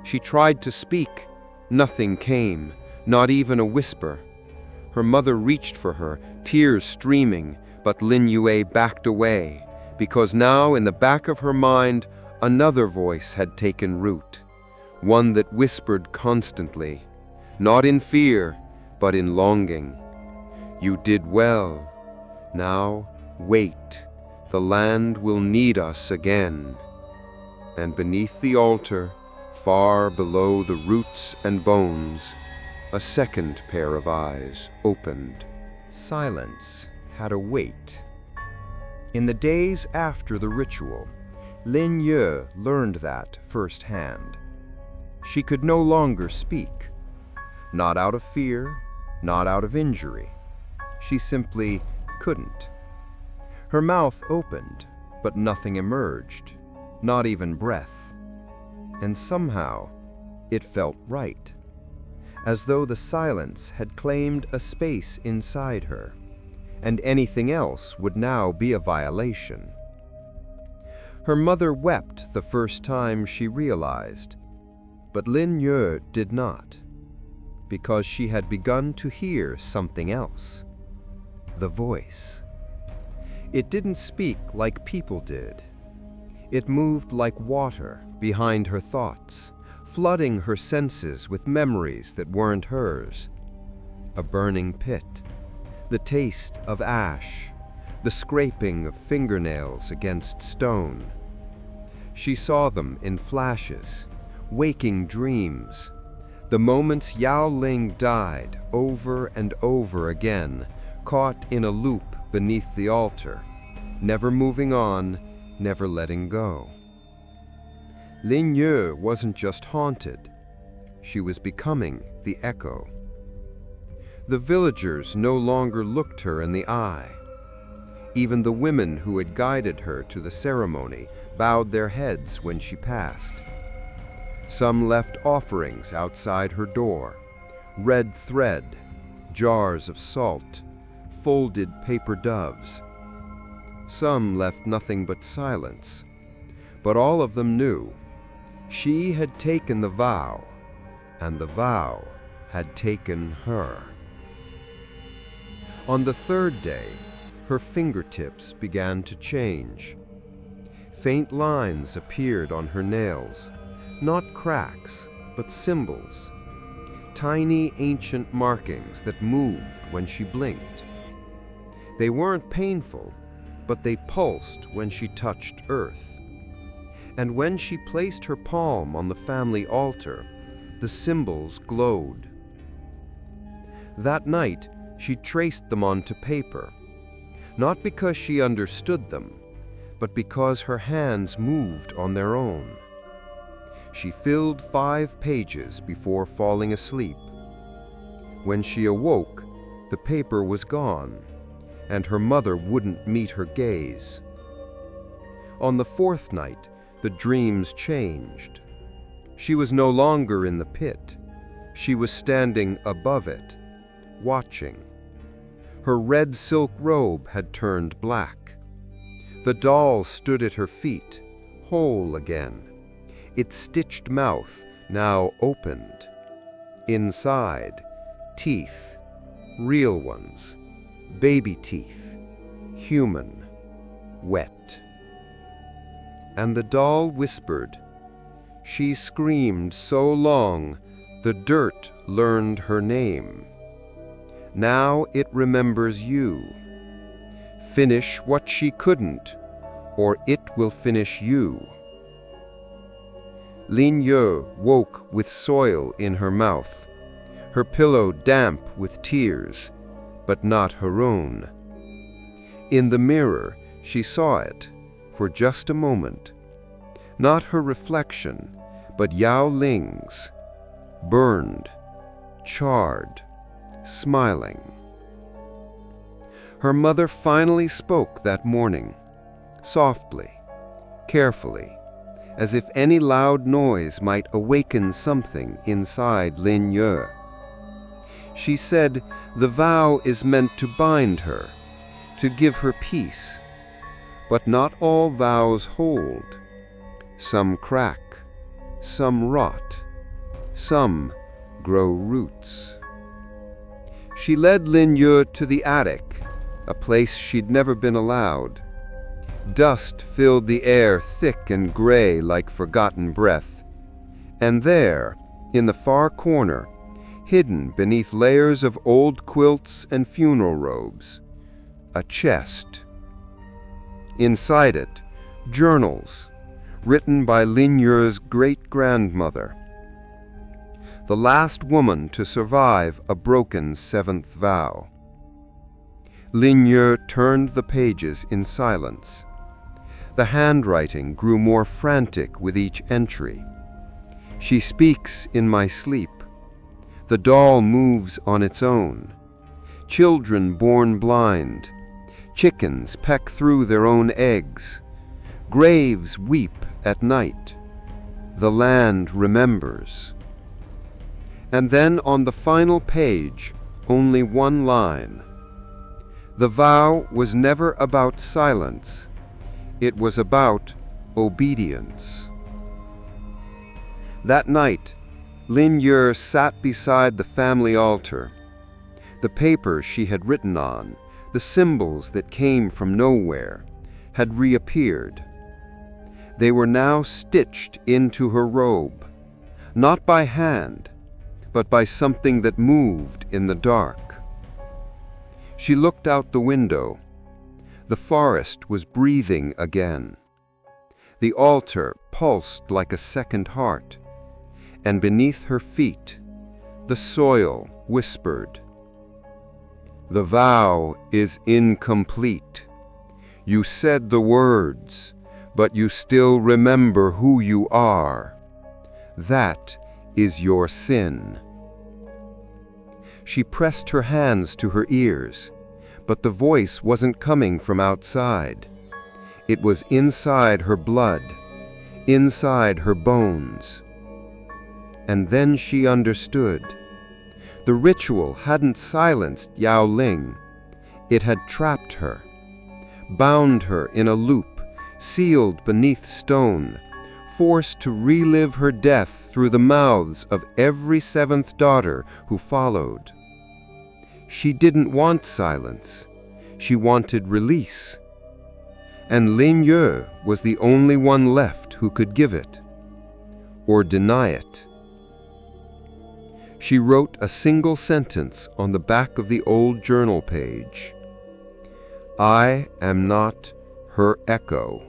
She tried to speak. Nothing came, not even a whisper. Her mother reached for her, tears streaming, but Lin Yue backed away, because now in the back of her mind, another voice had taken root, one that whispered constantly, not in fear, but in longing. "You did well. Now, wait. The land will need us again." And beneath the altar, far below the roots and bones, a second pair of eyes opened. Silence had a weight. In the days after the ritual, Lin Yue learned that firsthand. She could no longer speak, not out of fear, not out of injury. She simply couldn't. Her mouth opened, but nothing emerged, not even breath. And somehow, it felt right, as though the silence had claimed a space inside her, and anything else would now be a violation. Her mother wept the first time she realized, but Lin Yue did not, because she had begun to hear something else. The voice. It didn't speak like people did. It moved like water behind her thoughts, flooding her senses with memories that weren't hers. A burning pit, the taste of ash, the scraping of fingernails against stone. She saw them in flashes, waking dreams, the moments Yao Ling died over and over again, caught in a loop beneath the altar, never moving on, never letting go. Lin Yue wasn't just haunted, she was becoming the echo. The villagers no longer looked her in the eye. Even the women who had guided her to the ceremony bowed their heads when she passed. Some left offerings outside her door, red thread, jars of salt, folded paper doves. Some left nothing but silence, but all of them knew she had taken the vow, and the vow had taken her. On the third day, her fingertips began to change. Faint lines appeared on her nails, Not cracks, but symbols. Tiny ancient markings that moved when she blinked. They weren't painful, but they pulsed when she touched earth. And when she placed her palm on the family altar, the symbols glowed. That night, she traced them onto paper, not because she understood them, but because her hands moved on their own. She filled 5 pages before falling asleep. When she awoke, the paper was gone, and her mother wouldn't meet her gaze. On the 4th night, the dreams changed. She was no longer in the pit. She was standing above it, watching. Her red silk robe had turned black. The doll stood at her feet, whole again. Its stitched mouth now opened. Inside, teeth, real ones, baby teeth, human, wet. And the doll whispered. She screamed so long, the dirt learned her name. Now it remembers you. Finish what she couldn't, or it will finish you. Lin Yue woke with soil in her mouth, her pillow damp with tears, but not her own. In the mirror, she saw it, for just a moment. Not her reflection, but Yao Ling's, burned, charred, smiling. Her mother finally spoke that morning, softly, carefully, as if any loud noise might awaken something inside Lin Yue. She said the vow is meant to bind her, to give her peace. But not all vows hold. Some crack, some rot, some grow roots. She led Lin Yue to the attic, a place she'd never been allowed. Dust filled the air thick and gray like forgotten breath. And there, in the far corner, hidden beneath layers of old quilts and funeral robes, a chest. Inside it, journals, written by Lin Yue's great-grandmother, the last woman to survive a broken 7th vow. Lin Yue turned the pages in silence. The handwriting grew more frantic with each entry. She speaks in my sleep. The doll moves on its own. Children born blind. Chickens peck through their own eggs. Graves weep at night. The land remembers. And then on the final page, only one line. The vow was never about silence. It was about obedience. That night, Lin Yue sat beside the family altar. The paper she had written on, the symbols that came from nowhere, had reappeared. They were now stitched into her robe, not by hand, but by something that moved in the dark. She looked out the window. The forest was breathing again. The altar pulsed like a second heart, and beneath her feet, the soil whispered, "The vow is incomplete. You said the words, but you still remember who you are. That is your sin." She pressed her hands to her ears, but the voice wasn't coming from outside. It was inside her blood, inside her bones. And then she understood. The ritual hadn't silenced Yao Ling. It had trapped her, bound her in a loop, sealed beneath stone, forced to relive her death through the mouths of every 7th daughter who followed. She didn't want silence. She wanted release. And Lin Yue was the only one left who could give it. or deny it. She wrote a single sentence on the back of the old journal page. I am not her echo.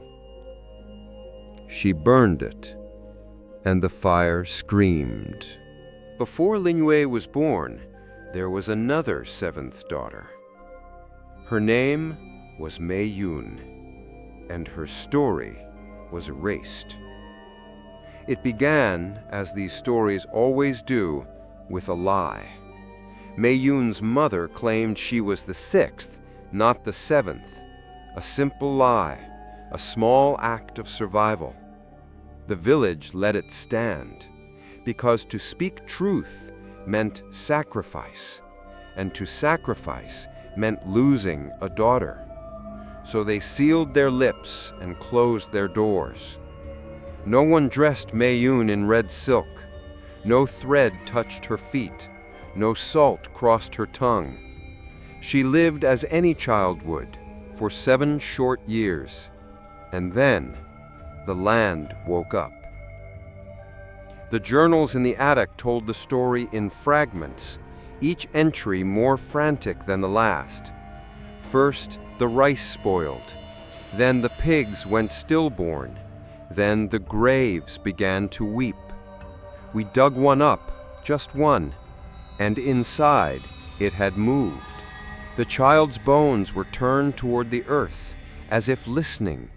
She burned it, and the fire screamed. Before Lin Yue was born, there was another seventh daughter. Her name was Mei Yun, and her story was erased. It began, as these stories always do, with a lie. Mei Yun's mother claimed she was the sixth, not the seventh. A simple lie, a small act of survival. The village let it stand, because to speak truth meant sacrifice, and to sacrifice meant losing a daughter. So they sealed their lips and closed their doors. No one dressed Mei Yun in red silk. No thread touched her feet. No salt crossed her tongue. She lived as any child would, for 7 short years. And then, the land woke up. The journals in the attic told the story in fragments, each entry more frantic than the last. First, the rice spoiled. Then the pigs went stillborn. Then the graves began to weep. We dug one up, just one, and inside it had moved. The child's bones were turned toward the earth, as if listening.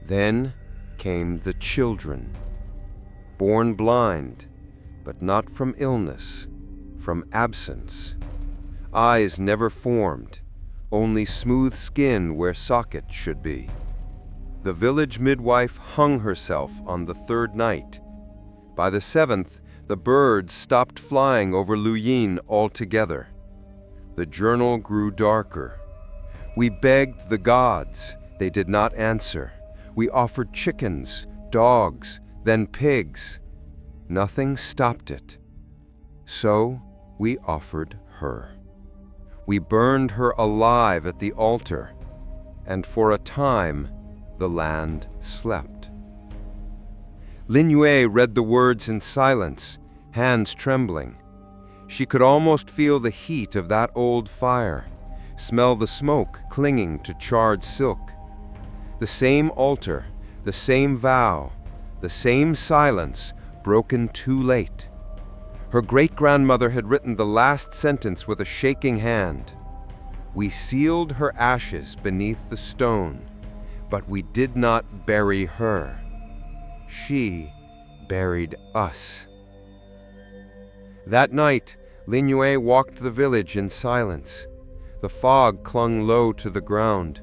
Then came the children, born blind, but not from illness, from absence. Eyes never formed, only smooth skin where sockets should be. The village midwife hung herself on the 3rd night. By the 7th, the birds stopped flying over Luyin altogether. The journal grew darker. We begged the gods. They did not answer. We offered chickens, dogs, then pigs. Nothing stopped it. So we offered her. We burned her alive at the altar, and for a time, the land slept. Lin Yue read the words in silence, hands trembling. She could almost feel the heat of that old fire, smell the smoke clinging to charred silk. The same altar, the same vow, the same silence, broken too late. Her great-grandmother had written the last sentence with a shaking hand. We sealed her ashes beneath the stone, but we did not bury her. She buried us. That night, Lin Yue walked the village in silence. The fog clung low to the ground.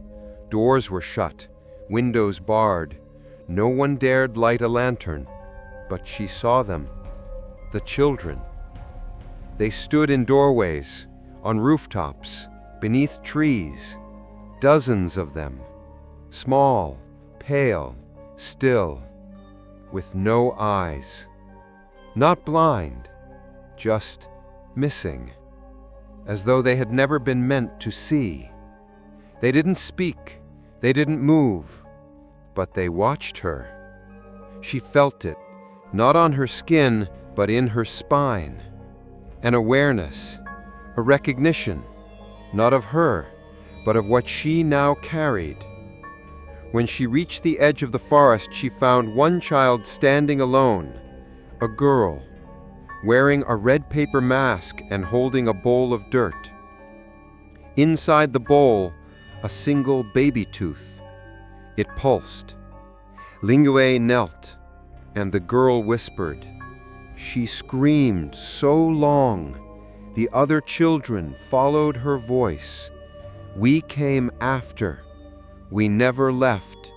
Doors were shut, windows barred. No one dared light a lantern, but she saw them. The children. They stood in doorways, on rooftops, beneath trees. Dozens of them. Small, pale, still, with no eyes. Not blind, just missing, as though they had never been meant to see. They didn't speak, they didn't move, but they watched her. She felt it, not on her skin, but in her spine. An awareness, a recognition, not of her, but of what she now carried. When she reached the edge of the forest, she found one child standing alone, a girl, wearing a red paper mask and holding a bowl of dirt. Inside the bowl, a single baby tooth. It pulsed. Lin Yue knelt, and the girl whispered. She screamed so long, the other children followed her voice. We came after. We never left.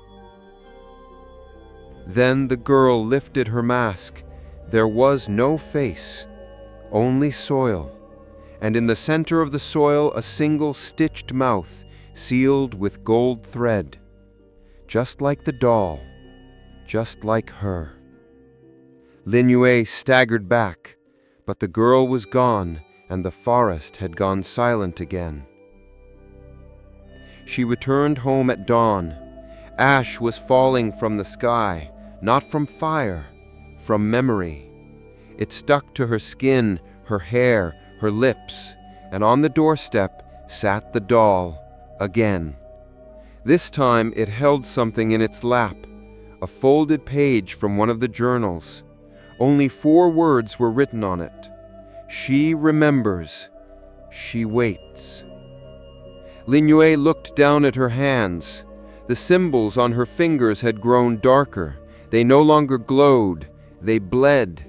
Then the girl lifted her mask. There was no face, only soil, and in the center of the soil a single stitched mouth, sealed with gold thread. Just like the doll, just like her. Lin Yue staggered back, but the girl was gone, and the forest had gone silent again. She returned home at dawn. Ash was falling from the sky, not from fire, from memory. It stuck to her skin, her hair, her lips, and on the doorstep sat the doll again. This time it held something in its lap, a folded page from one of the journals. Only 4 words were written on it. She remembers. She waits. Lin Yue looked down at her hands. The symbols on her fingers had grown darker. They no longer glowed. They bled.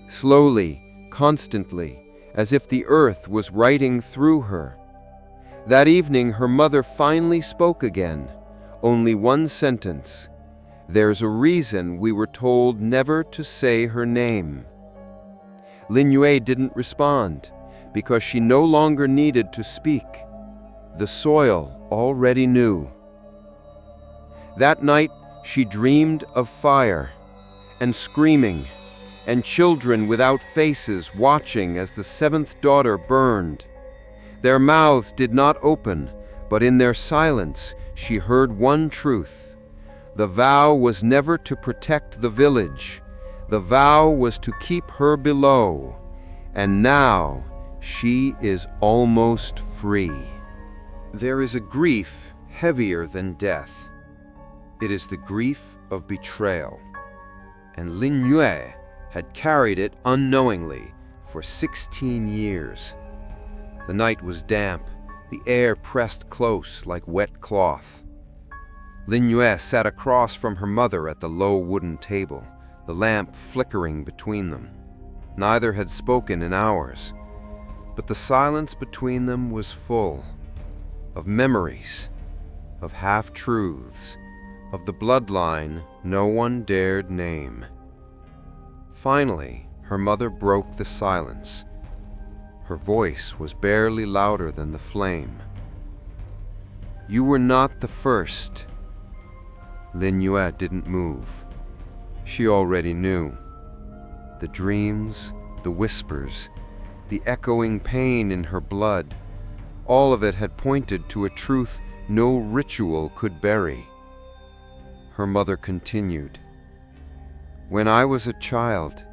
Slowly, constantly, as if the earth was writing through her. That evening, her mother finally spoke again. Only one sentence. There's a reason we were told never to say her name. Lin Yue didn't respond, because she no longer needed to speak. The soil already knew. That night, she dreamed of fire, and screaming, and children without faces watching as the 7th daughter burned. Their mouths did not open, but in their silence she heard one truth. The vow was never to protect the village. The vow was to keep her below. And now she is almost free. There is a grief heavier than death. It is the grief of betrayal. And Lin Yue had carried it unknowingly for 16 years. The night was damp, the air pressed close like wet cloth. Lin Yue sat across from her mother at the low wooden table, the lamp flickering between them. Neither had spoken in hours, but the silence between them was full of memories, of half-truths, of the bloodline no one dared name. Finally, her mother broke the silence. Her voice was barely louder than the flame. You were not the first. Lin Yue didn't move. She already knew. The dreams, the whispers, the echoing pain in her blood, all of it had pointed to a truth no ritual could bury. Her mother continued. When I was a child,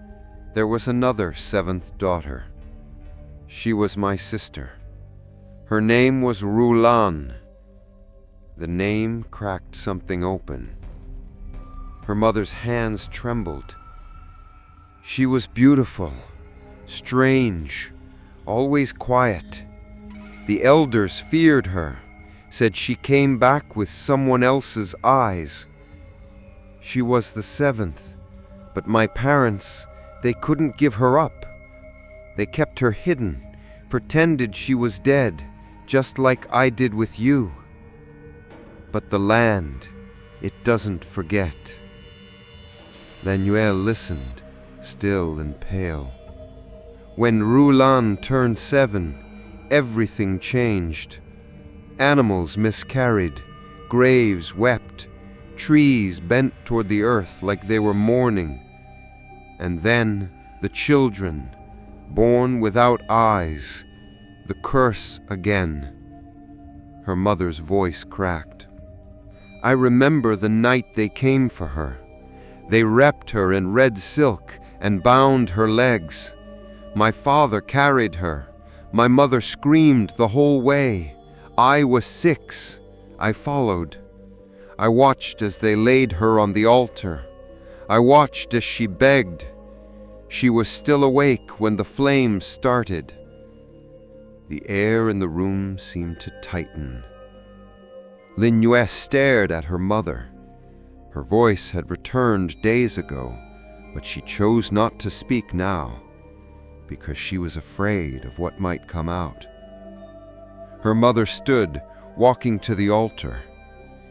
there was another 7th daughter. She was my sister. Her name was Rulan. The name cracked something open. Her mother's hands trembled. She was beautiful, strange, always quiet. The elders feared her, said she came back with someone else's eyes. She was the 7th, but my parents, they couldn't give her up. They kept her hidden, pretended she was dead, just like I did with you. But the land, it doesn't forget. Lin Yue listened, still and pale. When Rulan turned 7, everything changed. Animals miscarried, graves wept, trees bent toward the earth like they were mourning. And then the children, born without eyes, the curse again. Her mother's voice cracked. I remember the night they came for her. They wrapped her in red silk and bound her legs. My father carried her. My mother screamed the whole way. I was 6. I followed. I watched as they laid her on the altar. I watched as she begged. She was still awake when the flames started. The air in the room seemed to tighten. Lin Yue stared at her mother. Her voice had returned days ago, but she chose not to speak now, because she was afraid of what might come out. Her mother stood, walking to the altar.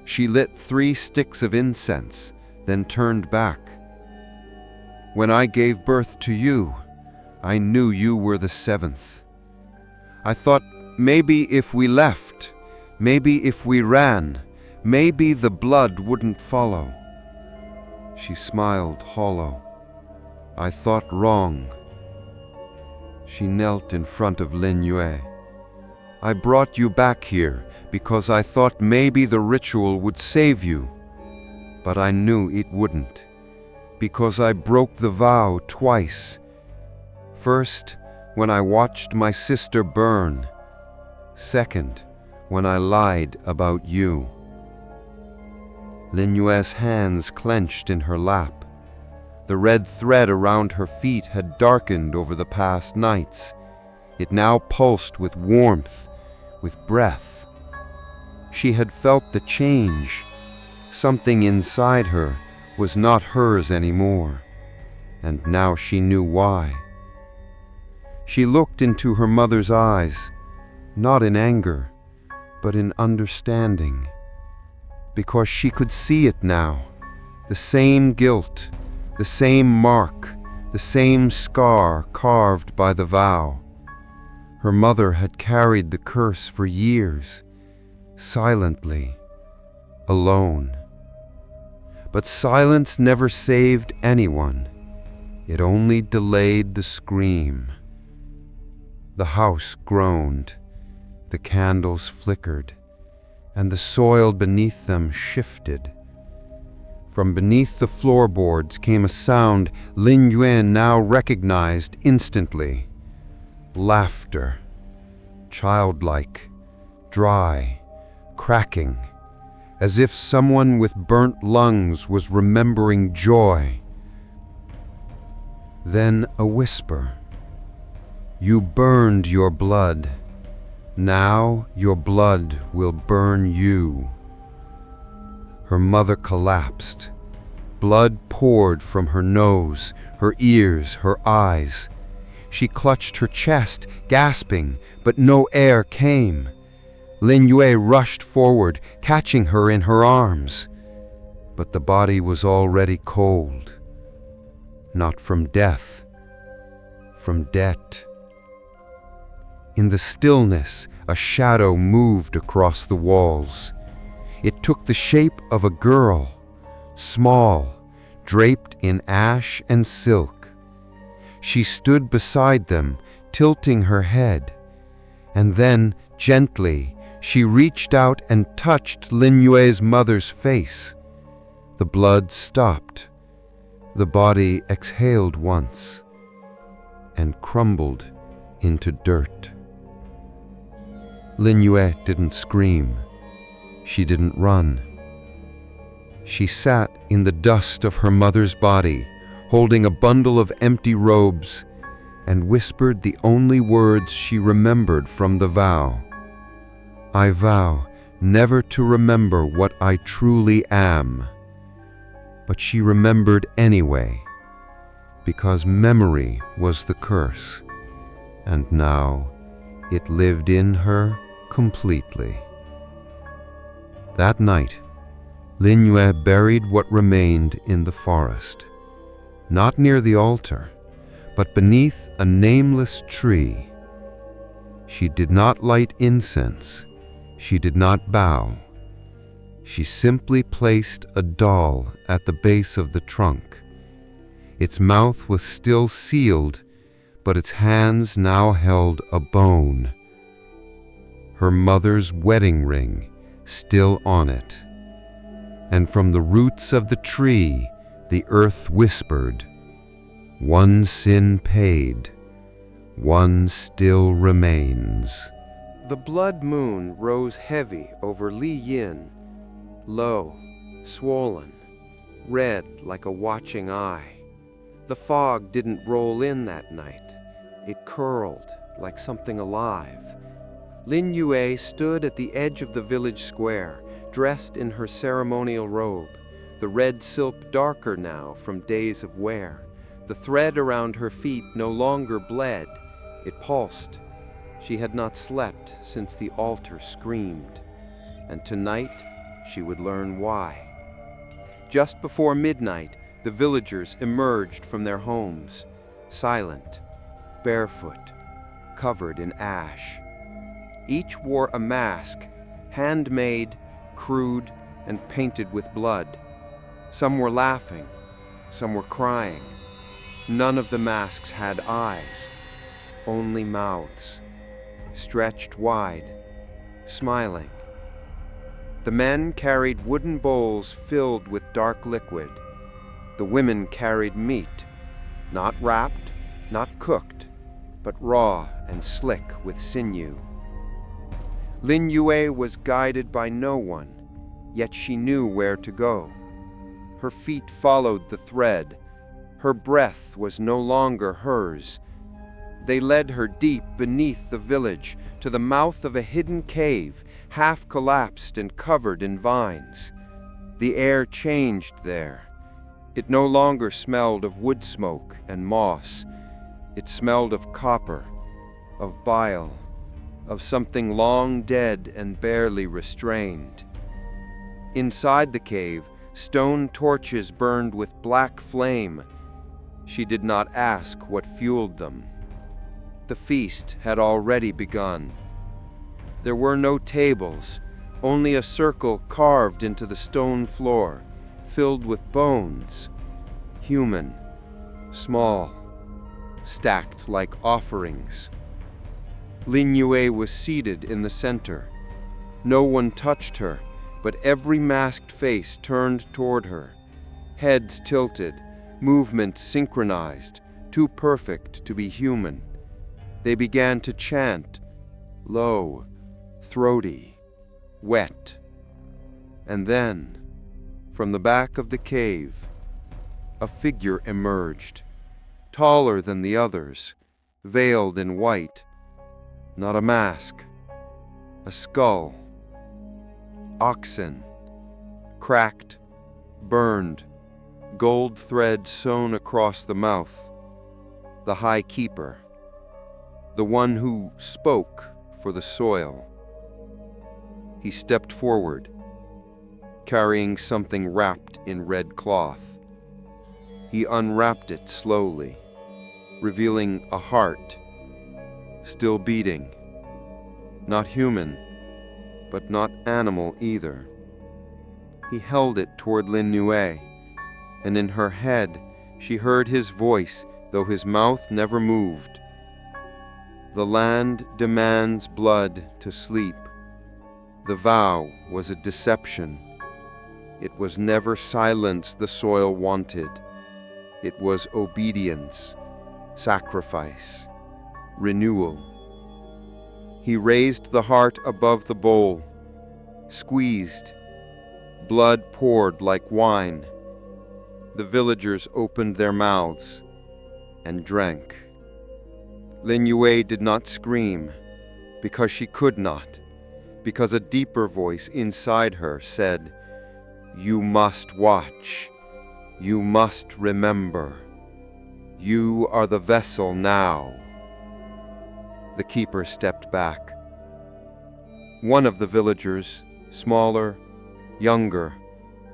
She lit 3 sticks of incense, then turned back. When I gave birth to you, I knew you were the 7th. I thought maybe if we left, maybe if we ran, maybe the blood wouldn't follow. She smiled hollow. I thought wrong. She knelt in front of Lin Yue. I brought you back here because I thought maybe the ritual would save you, but I knew it wouldn't. because I broke the vow twice. First, when I watched my sister burn. Second, when I lied about you." Lin Yue's hands clenched in her lap. The red thread around her feet had darkened over the past nights. It now pulsed with warmth, with breath. She had felt the change. Something inside her was not hers anymore, and now she knew why. She looked into her mother's eyes, not in anger, but in understanding, because she could see it now, the same guilt, the same mark, the same scar carved by the vow. Her mother had carried the curse for years, silently, alone. But silence never saved anyone. It only delayed the scream. The house groaned, the candles flickered, and the soil beneath them shifted. From beneath the floorboards came a sound Lin Yue now recognized instantly. Laughter, childlike, dry, cracking, as if someone with burnt lungs was remembering joy. Then a whisper. "You burned your blood. Now your blood will burn you." Her mother collapsed. Blood poured from her nose, her ears, her eyes. She clutched her chest, gasping, but no air came. Lin Yue rushed forward, catching her in her arms. But the body was already cold. Not from death, from debt. In the stillness, a shadow moved across the walls. It took the shape of a girl, small, draped in ash and silk. She stood beside them, tilting her head, and then, gently, she reached out and touched Lin Yue's mother's face. The blood stopped. The body exhaled once and crumbled into dirt. Lin Yue didn't scream. She didn't run. She sat in the dust of her mother's body, holding a bundle of empty robes, and whispered the only words she remembered from the vow. "I vow never to remember what I truly am." But she remembered anyway, because memory was the curse, and now it lived in her completely. That night, Lin Yue buried what remained in the forest, not near the altar, but beneath a nameless tree. She did not light incense. She did not bow. She simply placed a doll at the base of the trunk. Its mouth was still sealed, but its hands now held a bone. Her mother's wedding ring still on it. And from the roots of the tree, the earth whispered, "One sin paid, one still remains." The blood moon rose heavy over Li Yin, low, swollen, red like a watching eye. The fog didn't roll in that night. It curled like something alive. Lin Yue stood at the edge of the village square, dressed in her ceremonial robe, the red silk darker now from days of wear. The thread around her feet no longer bled, it pulsed. She had not slept since the altar screamed, and tonight she would learn why. Just before midnight, the villagers emerged from their homes, silent, barefoot, covered in ash. Each wore a mask, handmade, crude, and painted with blood. Some were laughing, some were crying. None of the masks had eyes, only mouths, stretched wide, smiling. The men carried wooden bowls filled with dark liquid. The women carried meat, not wrapped, not cooked, but raw and slick with sinew. Lin Yue was guided by no one, yet she knew where to go. Her feet followed the thread. Her breath was no longer hers. They led her deep beneath the village to the mouth of a hidden cave, half collapsed and covered in vines. The air changed there. It no longer smelled of wood smoke and moss. It smelled of copper, of bile, of something long dead and barely restrained. Inside the cave, stone torches burned with black flame. She did not ask what fueled them. The feast had already begun. There were no tables, only a circle carved into the stone floor, filled with bones, human, small, stacked like offerings. Lin Yue was seated in the center. No one touched her, but every masked face turned toward her. Heads tilted, movements synchronized, too perfect to be human. They began to chant, low, throaty, wet. And then, from the back of the cave, a figure emerged, taller than the others, veiled in white. Not a mask, a skull. Oxen, cracked, burned, gold thread sewn across the mouth. The High Keeper, the one who spoke for the soil. He stepped forward, carrying something wrapped in red cloth. He unwrapped it slowly, revealing a heart, still beating. Not human, but not animal either. He held it toward Lin Yue, and in her head she heard his voice, though his mouth never moved. The land demands blood to sleep. The vow was a deception. It was never silence the soil wanted. It was obedience, sacrifice, renewal. He raised the heart above the bowl, squeezed. Blood poured like wine. The villagers opened their mouths and drank. Lin Yue did not scream, because she could not, because a deeper voice inside her said, "You must watch. You must remember. You are the vessel now." The keeper stepped back. One of the villagers, smaller, younger,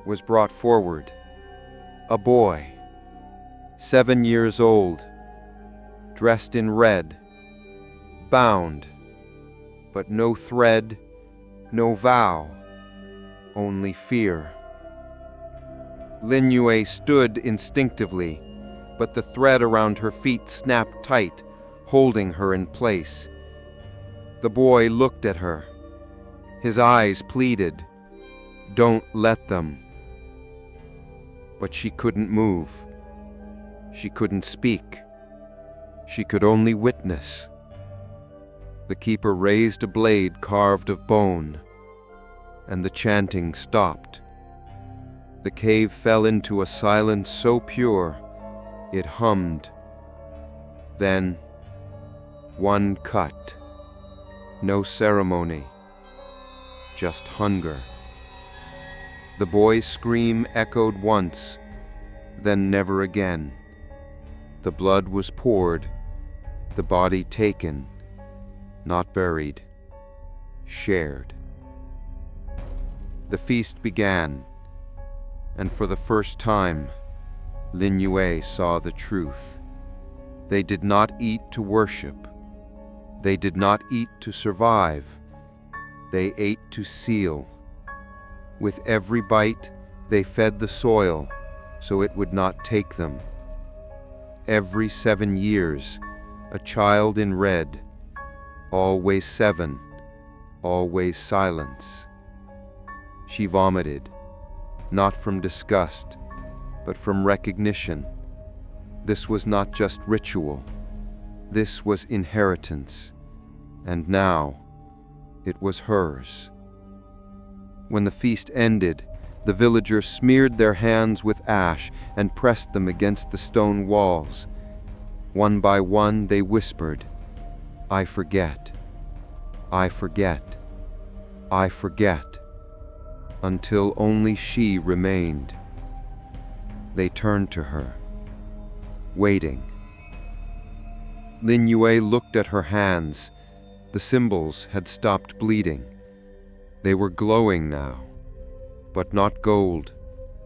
was brought forward. A boy, 7 years old, dressed in red, bound, but no thread, no vow, only fear. Lin Yue stood instinctively, but the thread around her feet snapped tight, holding her in place. The boy looked at her. His eyes pleaded, "Don't let them." But she couldn't move. She couldn't speak. She could only witness. The keeper raised a blade carved of bone, and the chanting stopped. The cave fell into a silence so pure, it hummed. Then, one cut. No ceremony, just hunger. The boy's scream echoed once, then never again. The blood was poured, the body taken, not buried, shared. The feast began, and for the first time, Lin Yue saw the truth. They did not eat to worship. They did not eat to survive. They ate to seal. With every bite, they fed the soil so it would not take them. Every 7 years, a child in red, always 7, always silence. She vomited, not from disgust, but from recognition. This was not just ritual. This was inheritance. And now, it was hers. When the feast ended, the villagers smeared their hands with ash and pressed them against the stone walls. One by one they whispered, "I forget. I forget. I forget," until only she remained. They turned to her, waiting. Lin Yue looked at her hands. The symbols had stopped bleeding. They were glowing now, but not gold,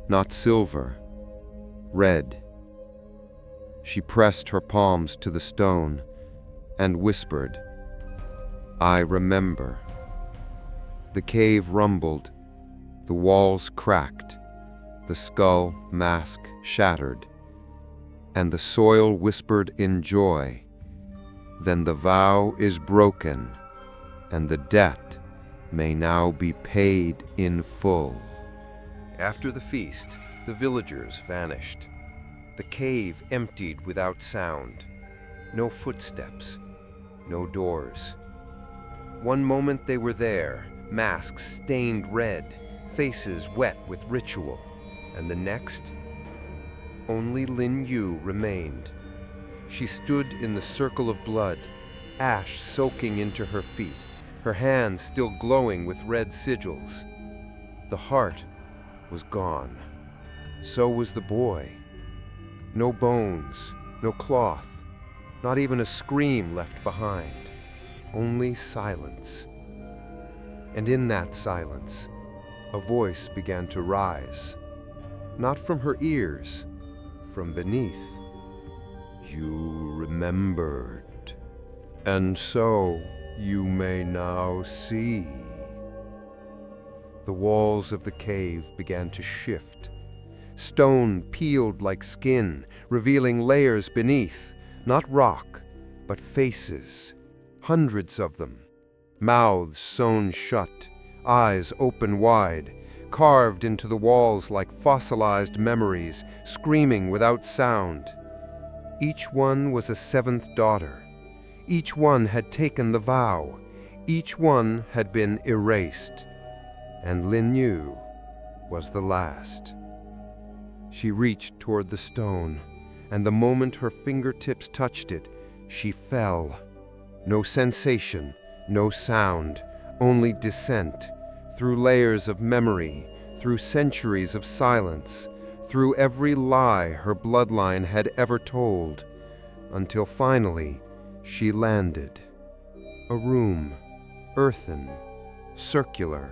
not silver, red. She pressed her palms to the stone and whispered, "I remember." The cave rumbled, the walls cracked, the skull mask shattered, and the soil whispered in joy, "Then the vow is broken, and the debt may now be paid in full." After the feast, the villagers vanished. The cave emptied without sound. No footsteps, no doors. One moment they were there, masks stained red, faces wet with ritual, and the next, only Lin Yue remained. She stood in the circle of blood, ash soaking into her feet, her hands still glowing with red sigils. The heart was gone. So was the boy. No bones, no cloth, not even a scream left behind. Only silence. And in that silence, a voice began to rise. Not from her ears, from beneath. "You remembered, and so you may now see." The walls of the cave began to shift. Stone peeled like skin, revealing layers beneath, not rock, but faces, hundreds of them. Mouths sewn shut, eyes open wide, carved into the walls like fossilized memories, screaming without sound. Each one was a seventh daughter. Each one had taken the vow. Each one had been erased. And Lin Yue was the last. She reached toward the stone, and the moment her fingertips touched it, she fell. No sensation, no sound, only descent, through layers of memory, through centuries of silence, through every lie her bloodline had ever told, until finally she landed. A room, earthen, circular,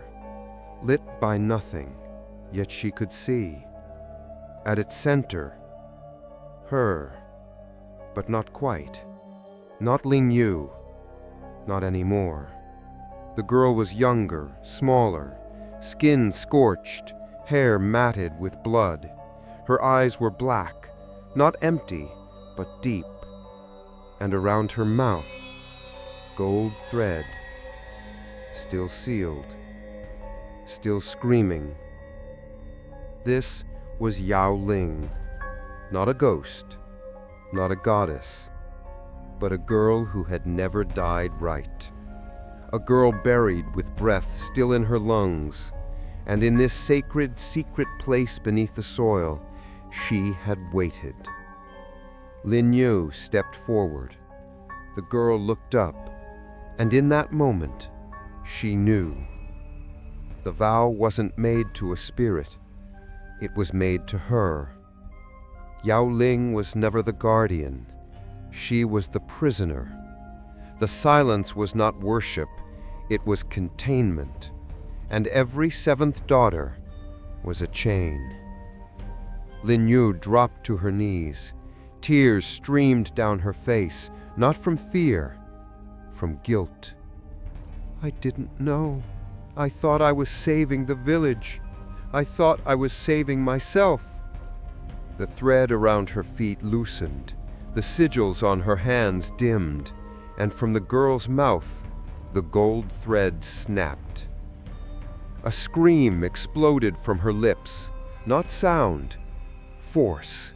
lit by nothing, yet she could see. At its center, her, but not quite. Not Lin Yue, not anymore. The girl was younger, smaller, skin scorched, hair matted with blood. Her eyes were black, not empty, but deep. And around her mouth, gold thread, still sealed, still screaming. This was Yao Ling, not a ghost, not a goddess, but a girl who had never died right. A girl buried with breath still in her lungs, and in this sacred, secret place beneath the soil, she had waited. Lin Yue stepped forward. The girl looked up, and in that moment, she knew. The vow wasn't made to a spirit. It was made to her. Yao Ling was never the guardian. She was the prisoner. The silence was not worship, it was containment. And every seventh daughter was a chain. Lin Yue dropped to her knees. Tears streamed down her face, not from fear, from guilt. "I didn't know. I thought I was saving the village. I thought I was saving myself." The thread around her feet loosened. The sigils on her hands dimmed, and from the girl's mouth, the gold thread snapped. A scream exploded from her lips, not sound, force.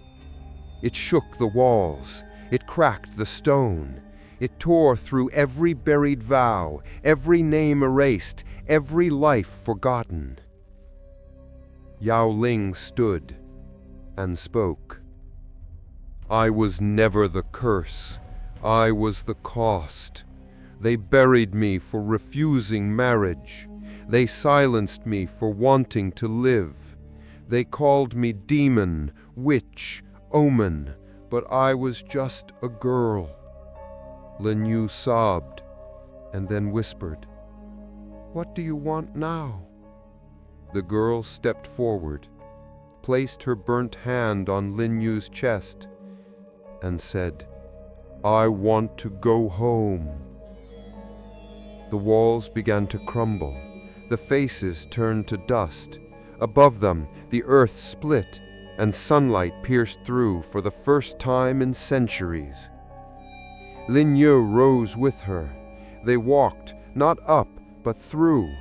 It shook the walls, it cracked the stone, it tore through every buried vow, every name erased, every life forgotten. Yao Ling stood and spoke. I was never the curse, I was the cost. They buried me for refusing marriage. They silenced me for wanting to live. They called me demon, witch, omen, but I was just a girl. Lin Yue sobbed and then whispered, What do you want now? The girl stepped forward, placed her burnt hand on Lin Yue's chest, and said, I want to go home. The walls began to crumble. The faces turned to dust. Above them, the earth split, and sunlight pierced through for the first time in centuries. Lin Yue rose with her. They walked, not up, but through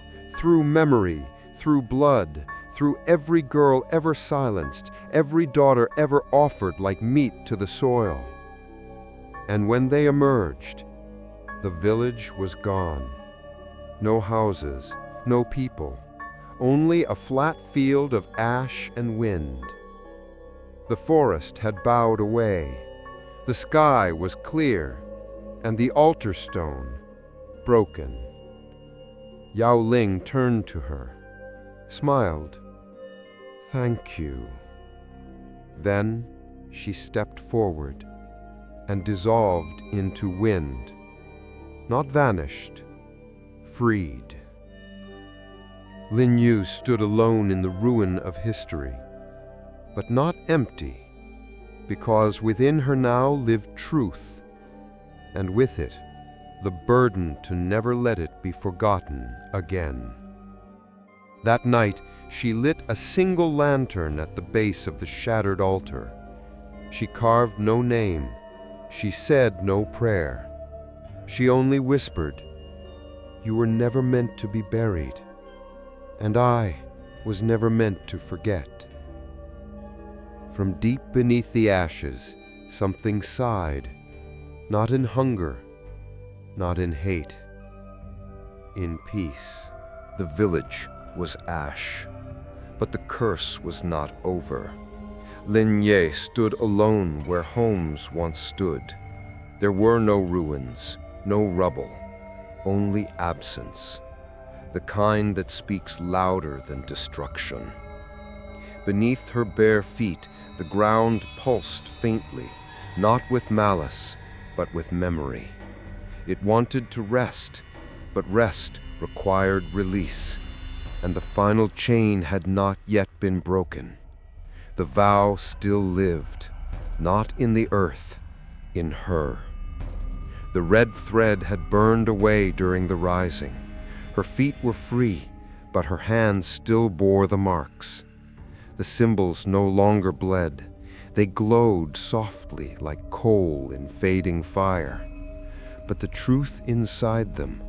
memory, through blood, through every girl ever silenced, every daughter ever offered like meat to the soil. And when they emerged, the village was gone. No houses, no people, only a flat field of ash and wind. The forest had bowed away, the sky was clear, and the altar stone broken. Yao Ling turned to her, smiled. Thank you. Then she stepped forward and dissolved into wind, not vanished, freed. Lin Yue stood alone in the ruin of history, but not empty, because within her now lived truth, and with it, the burden to never let it be forgotten again. That night, she lit a single lantern at the base of the shattered altar. She carved no name, she said no prayer. She only whispered, You were never meant to be buried, and I was never meant to forget. From deep beneath the ashes, something sighed, not in hunger, not in hate, in peace. The village was ash, but the curse was not over. Lin Yue stood alone where homes once stood. There were no ruins, no rubble, only absence, the kind that speaks louder than destruction. Beneath her bare feet, the ground pulsed faintly, not with malice, but with memory. It wanted to rest, but rest required release, and the final chain had not yet been broken. The vow still lived, not in the earth, in her. The red thread had burned away during the rising. Her feet were free, but her hands still bore the marks. The symbols no longer bled. They glowed softly like coal in fading fire. But the truth inside them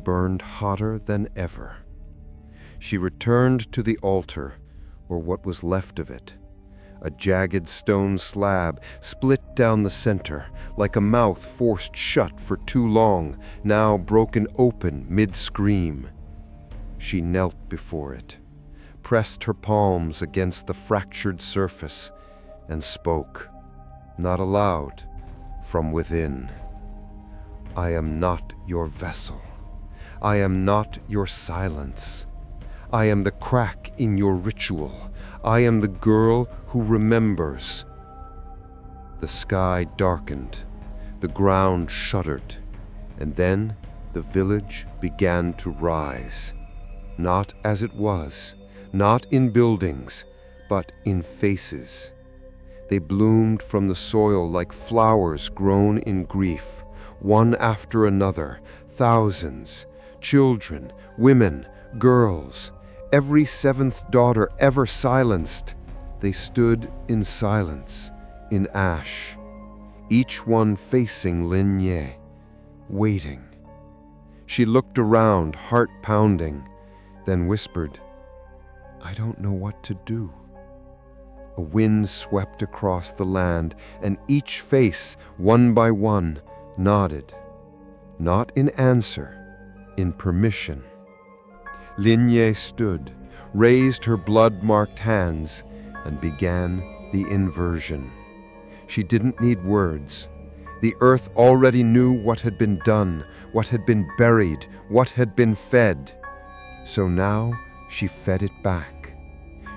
burned hotter than ever. She returned to the altar, or what was left of it. A jagged stone slab split down the center, like a mouth forced shut for too long, now broken open mid-scream. She knelt before it, pressed her palms against the fractured surface, and spoke, not aloud, from within. I am not your vessel. I am not your silence. I am the crack in your ritual. I am the girl who remembers. The sky darkened, the ground shuddered, and then the village began to rise. Not as it was, not in buildings, but in faces. They bloomed from the soil like flowers grown in grief, one after another, thousands, children, women, girls, every seventh daughter ever silenced. They stood in silence, in ash, each one facing Lin Yue, waiting. She looked around, heart pounding, then whispered, I don't know what to do. A wind swept across the land, and each face, one by one, nodded. Not in answer, in permission. Lin Yue stood, raised her blood-marked hands, and began the inversion. She didn't need words. The earth already knew what had been done, what had been buried, what had been fed. So now she fed it back.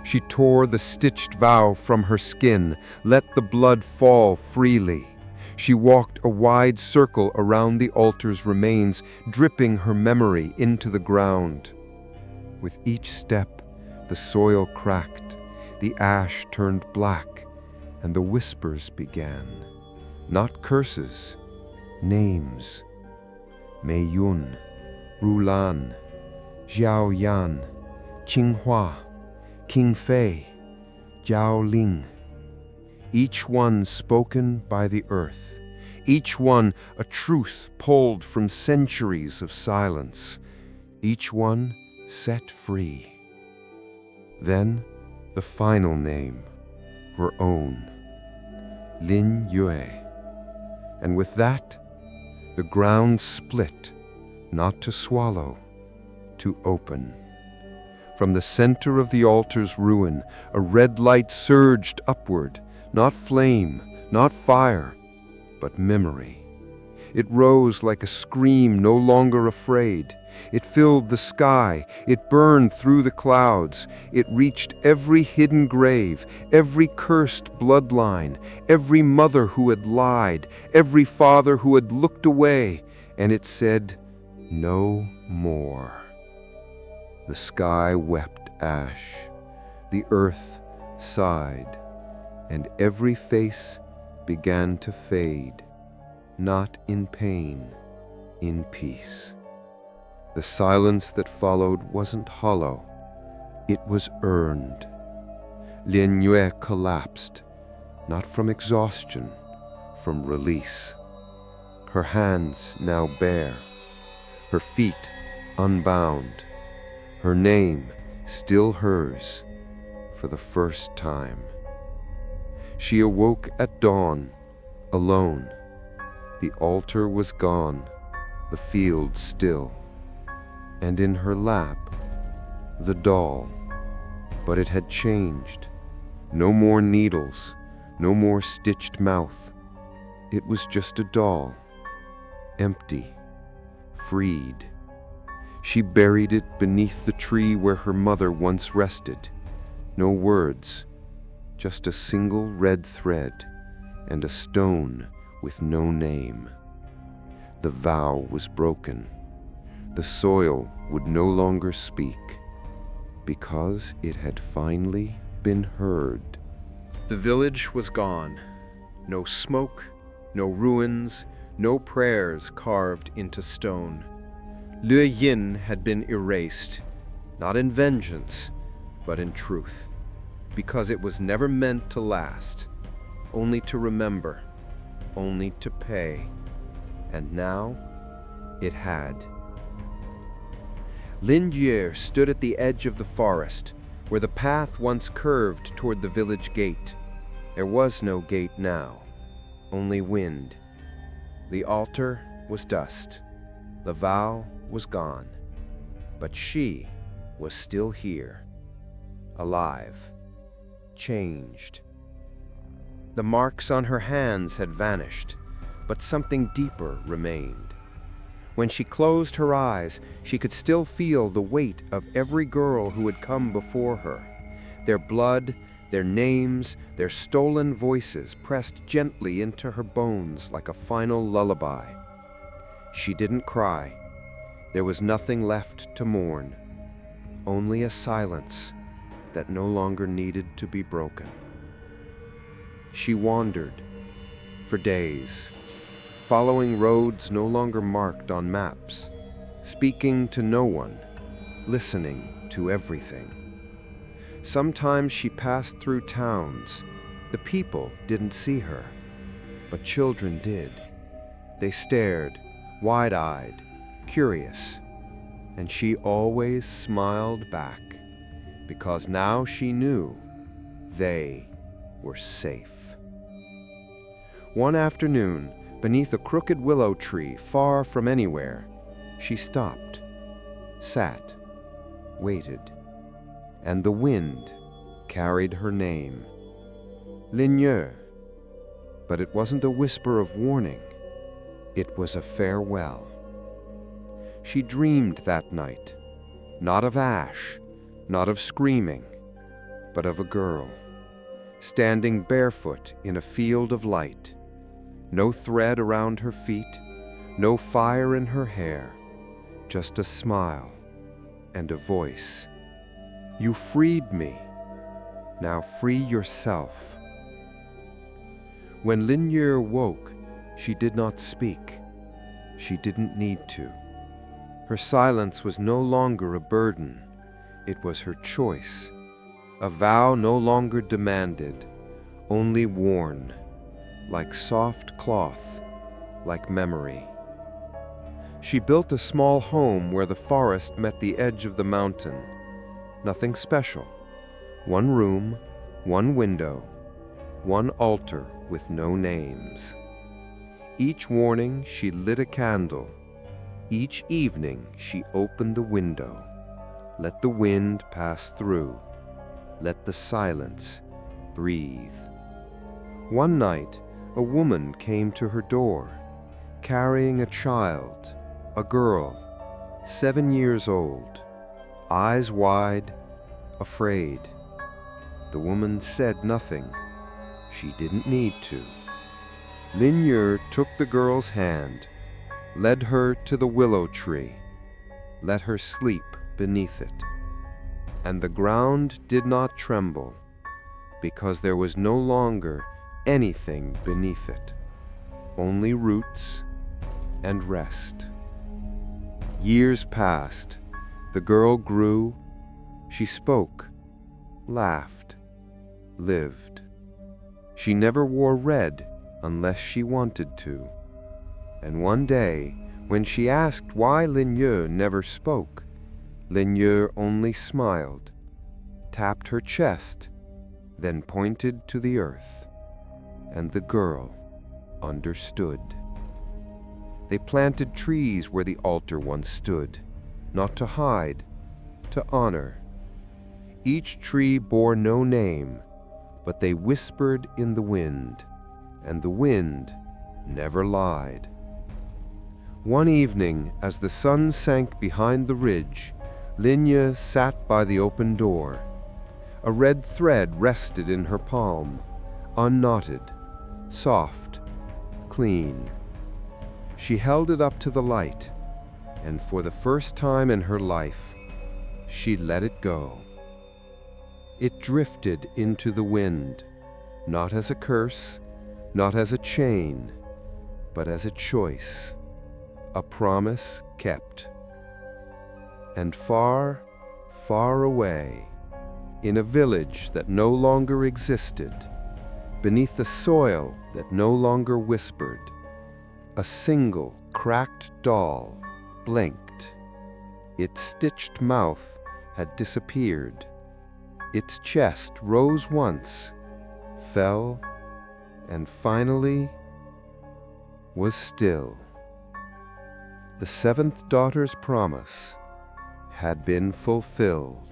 She tore the stitched vow from her skin, let the blood fall freely. She walked a wide circle around the altar's remains, dripping her memory into the ground. With each step, the soil cracked, the ash turned black, and the whispers began. Not curses, names. Mei Yun, Rulan, Xiao Yan, Qinghua, King Fei, Jiao Ling. Each one spoken by the earth, each one a truth pulled from centuries of silence, each one set free. Then the final name, her own, Lin Yue. And with that, the ground split, not to swallow, to open. From the center of the altar's ruin, a red light surged upward, not flame, not fire, but memory. It rose like a scream no longer afraid. It filled the sky, it burned through the clouds, it reached every hidden grave, every cursed bloodline, every mother who had lied, every father who had looked away, and it said, "No more." The sky wept ash, the earth sighed, and every face began to fade, not in pain, in peace. The silence that followed wasn't hollow, it was earned. Lin Yue collapsed, not from exhaustion, from release. Her hands now bare, her feet unbound, her name still hers for the first time. She awoke at dawn, alone. The altar was gone, the field still, and in her lap, the doll. But it had changed. No more needles, no more stitched mouth. It was just a doll, empty, freed. She buried it beneath the tree where her mother once rested. No words, just a single red thread and a stone with no name. The vow was broken. The soil would no longer speak, because it had finally been heard. The village was gone. No smoke, no ruins, no prayers carved into stone. Lue Yin had been erased, not in vengeance, but in truth, because it was never meant to last, only to remember, only to pay, and now it had. Lin Yue stood at the edge of the forest, where the path once curved toward the village gate. There was no gate now, only wind. The altar was dust. The vow was gone. But she was still here, alive, changed. The marks on her hands had vanished, but something deeper remained. When she closed her eyes, she could still feel the weight of every girl who had come before her. Their blood, their names, their stolen voices pressed gently into her bones like a final lullaby. She didn't cry. There was nothing left to mourn, only a silence that no longer needed to be broken. She wandered for days, following roads no longer marked on maps, speaking to no one, listening to everything. Sometimes she passed through towns. The people didn't see her, but children did. They stared, wide-eyed, curious, and she always smiled back, because now she knew they were safe. One afternoon, beneath a crooked willow tree far from anywhere, she stopped, sat, waited, and the wind carried her name, Lin Yue. But it wasn't a whisper of warning. It was a farewell. She dreamed that night, not of ash, not of screaming, but of a girl, standing barefoot in a field of light. No thread around her feet, no fire in her hair, just a smile and a voice. You freed me. Now free yourself. When Lin Yue woke, she did not speak. She didn't need to. Her silence was no longer a burden. It was her choice, a vow no longer demanded, only worn, like soft cloth, like memory. She built a small home where the forest met the edge of the mountain. Nothing special. One room, one window, one altar with no names. Each morning she lit a candle. Each evening she opened the window. Let the wind pass through. Let the silence breathe. One night, a woman came to her door, carrying a child, a girl, 7 years old, eyes wide, afraid. The woman said nothing. She didn't need to. Lin Yue took the girl's hand, led her to the willow tree, let her sleep beneath it. And the ground did not tremble, because there was no longer anything beneath it, only roots and rest. Years passed. The girl grew. She spoke, laughed, lived. She never wore red unless she wanted to. And one day, when she asked why Lin Yue never spoke, Lin Yue only smiled, tapped her chest, then pointed to the earth. And the girl understood. They planted trees where the altar once stood, not to hide, to honor. Each tree bore no name, but they whispered in the wind, and the wind never lied. One evening, as the sun sank behind the ridge, Lin Yue sat by the open door. A red thread rested in her palm, unknotted, soft, clean. She held it up to the light, and for the first time in her life, she let it go. It drifted into the wind, not as a curse, not as a chain, but as a choice, a promise kept. And far, far away, in a village that no longer existed, beneath the soil that no longer whispered, a single cracked doll blinked. Its stitched mouth had disappeared. Its chest rose once, fell, and finally was still. The seventh daughter's promise had been fulfilled.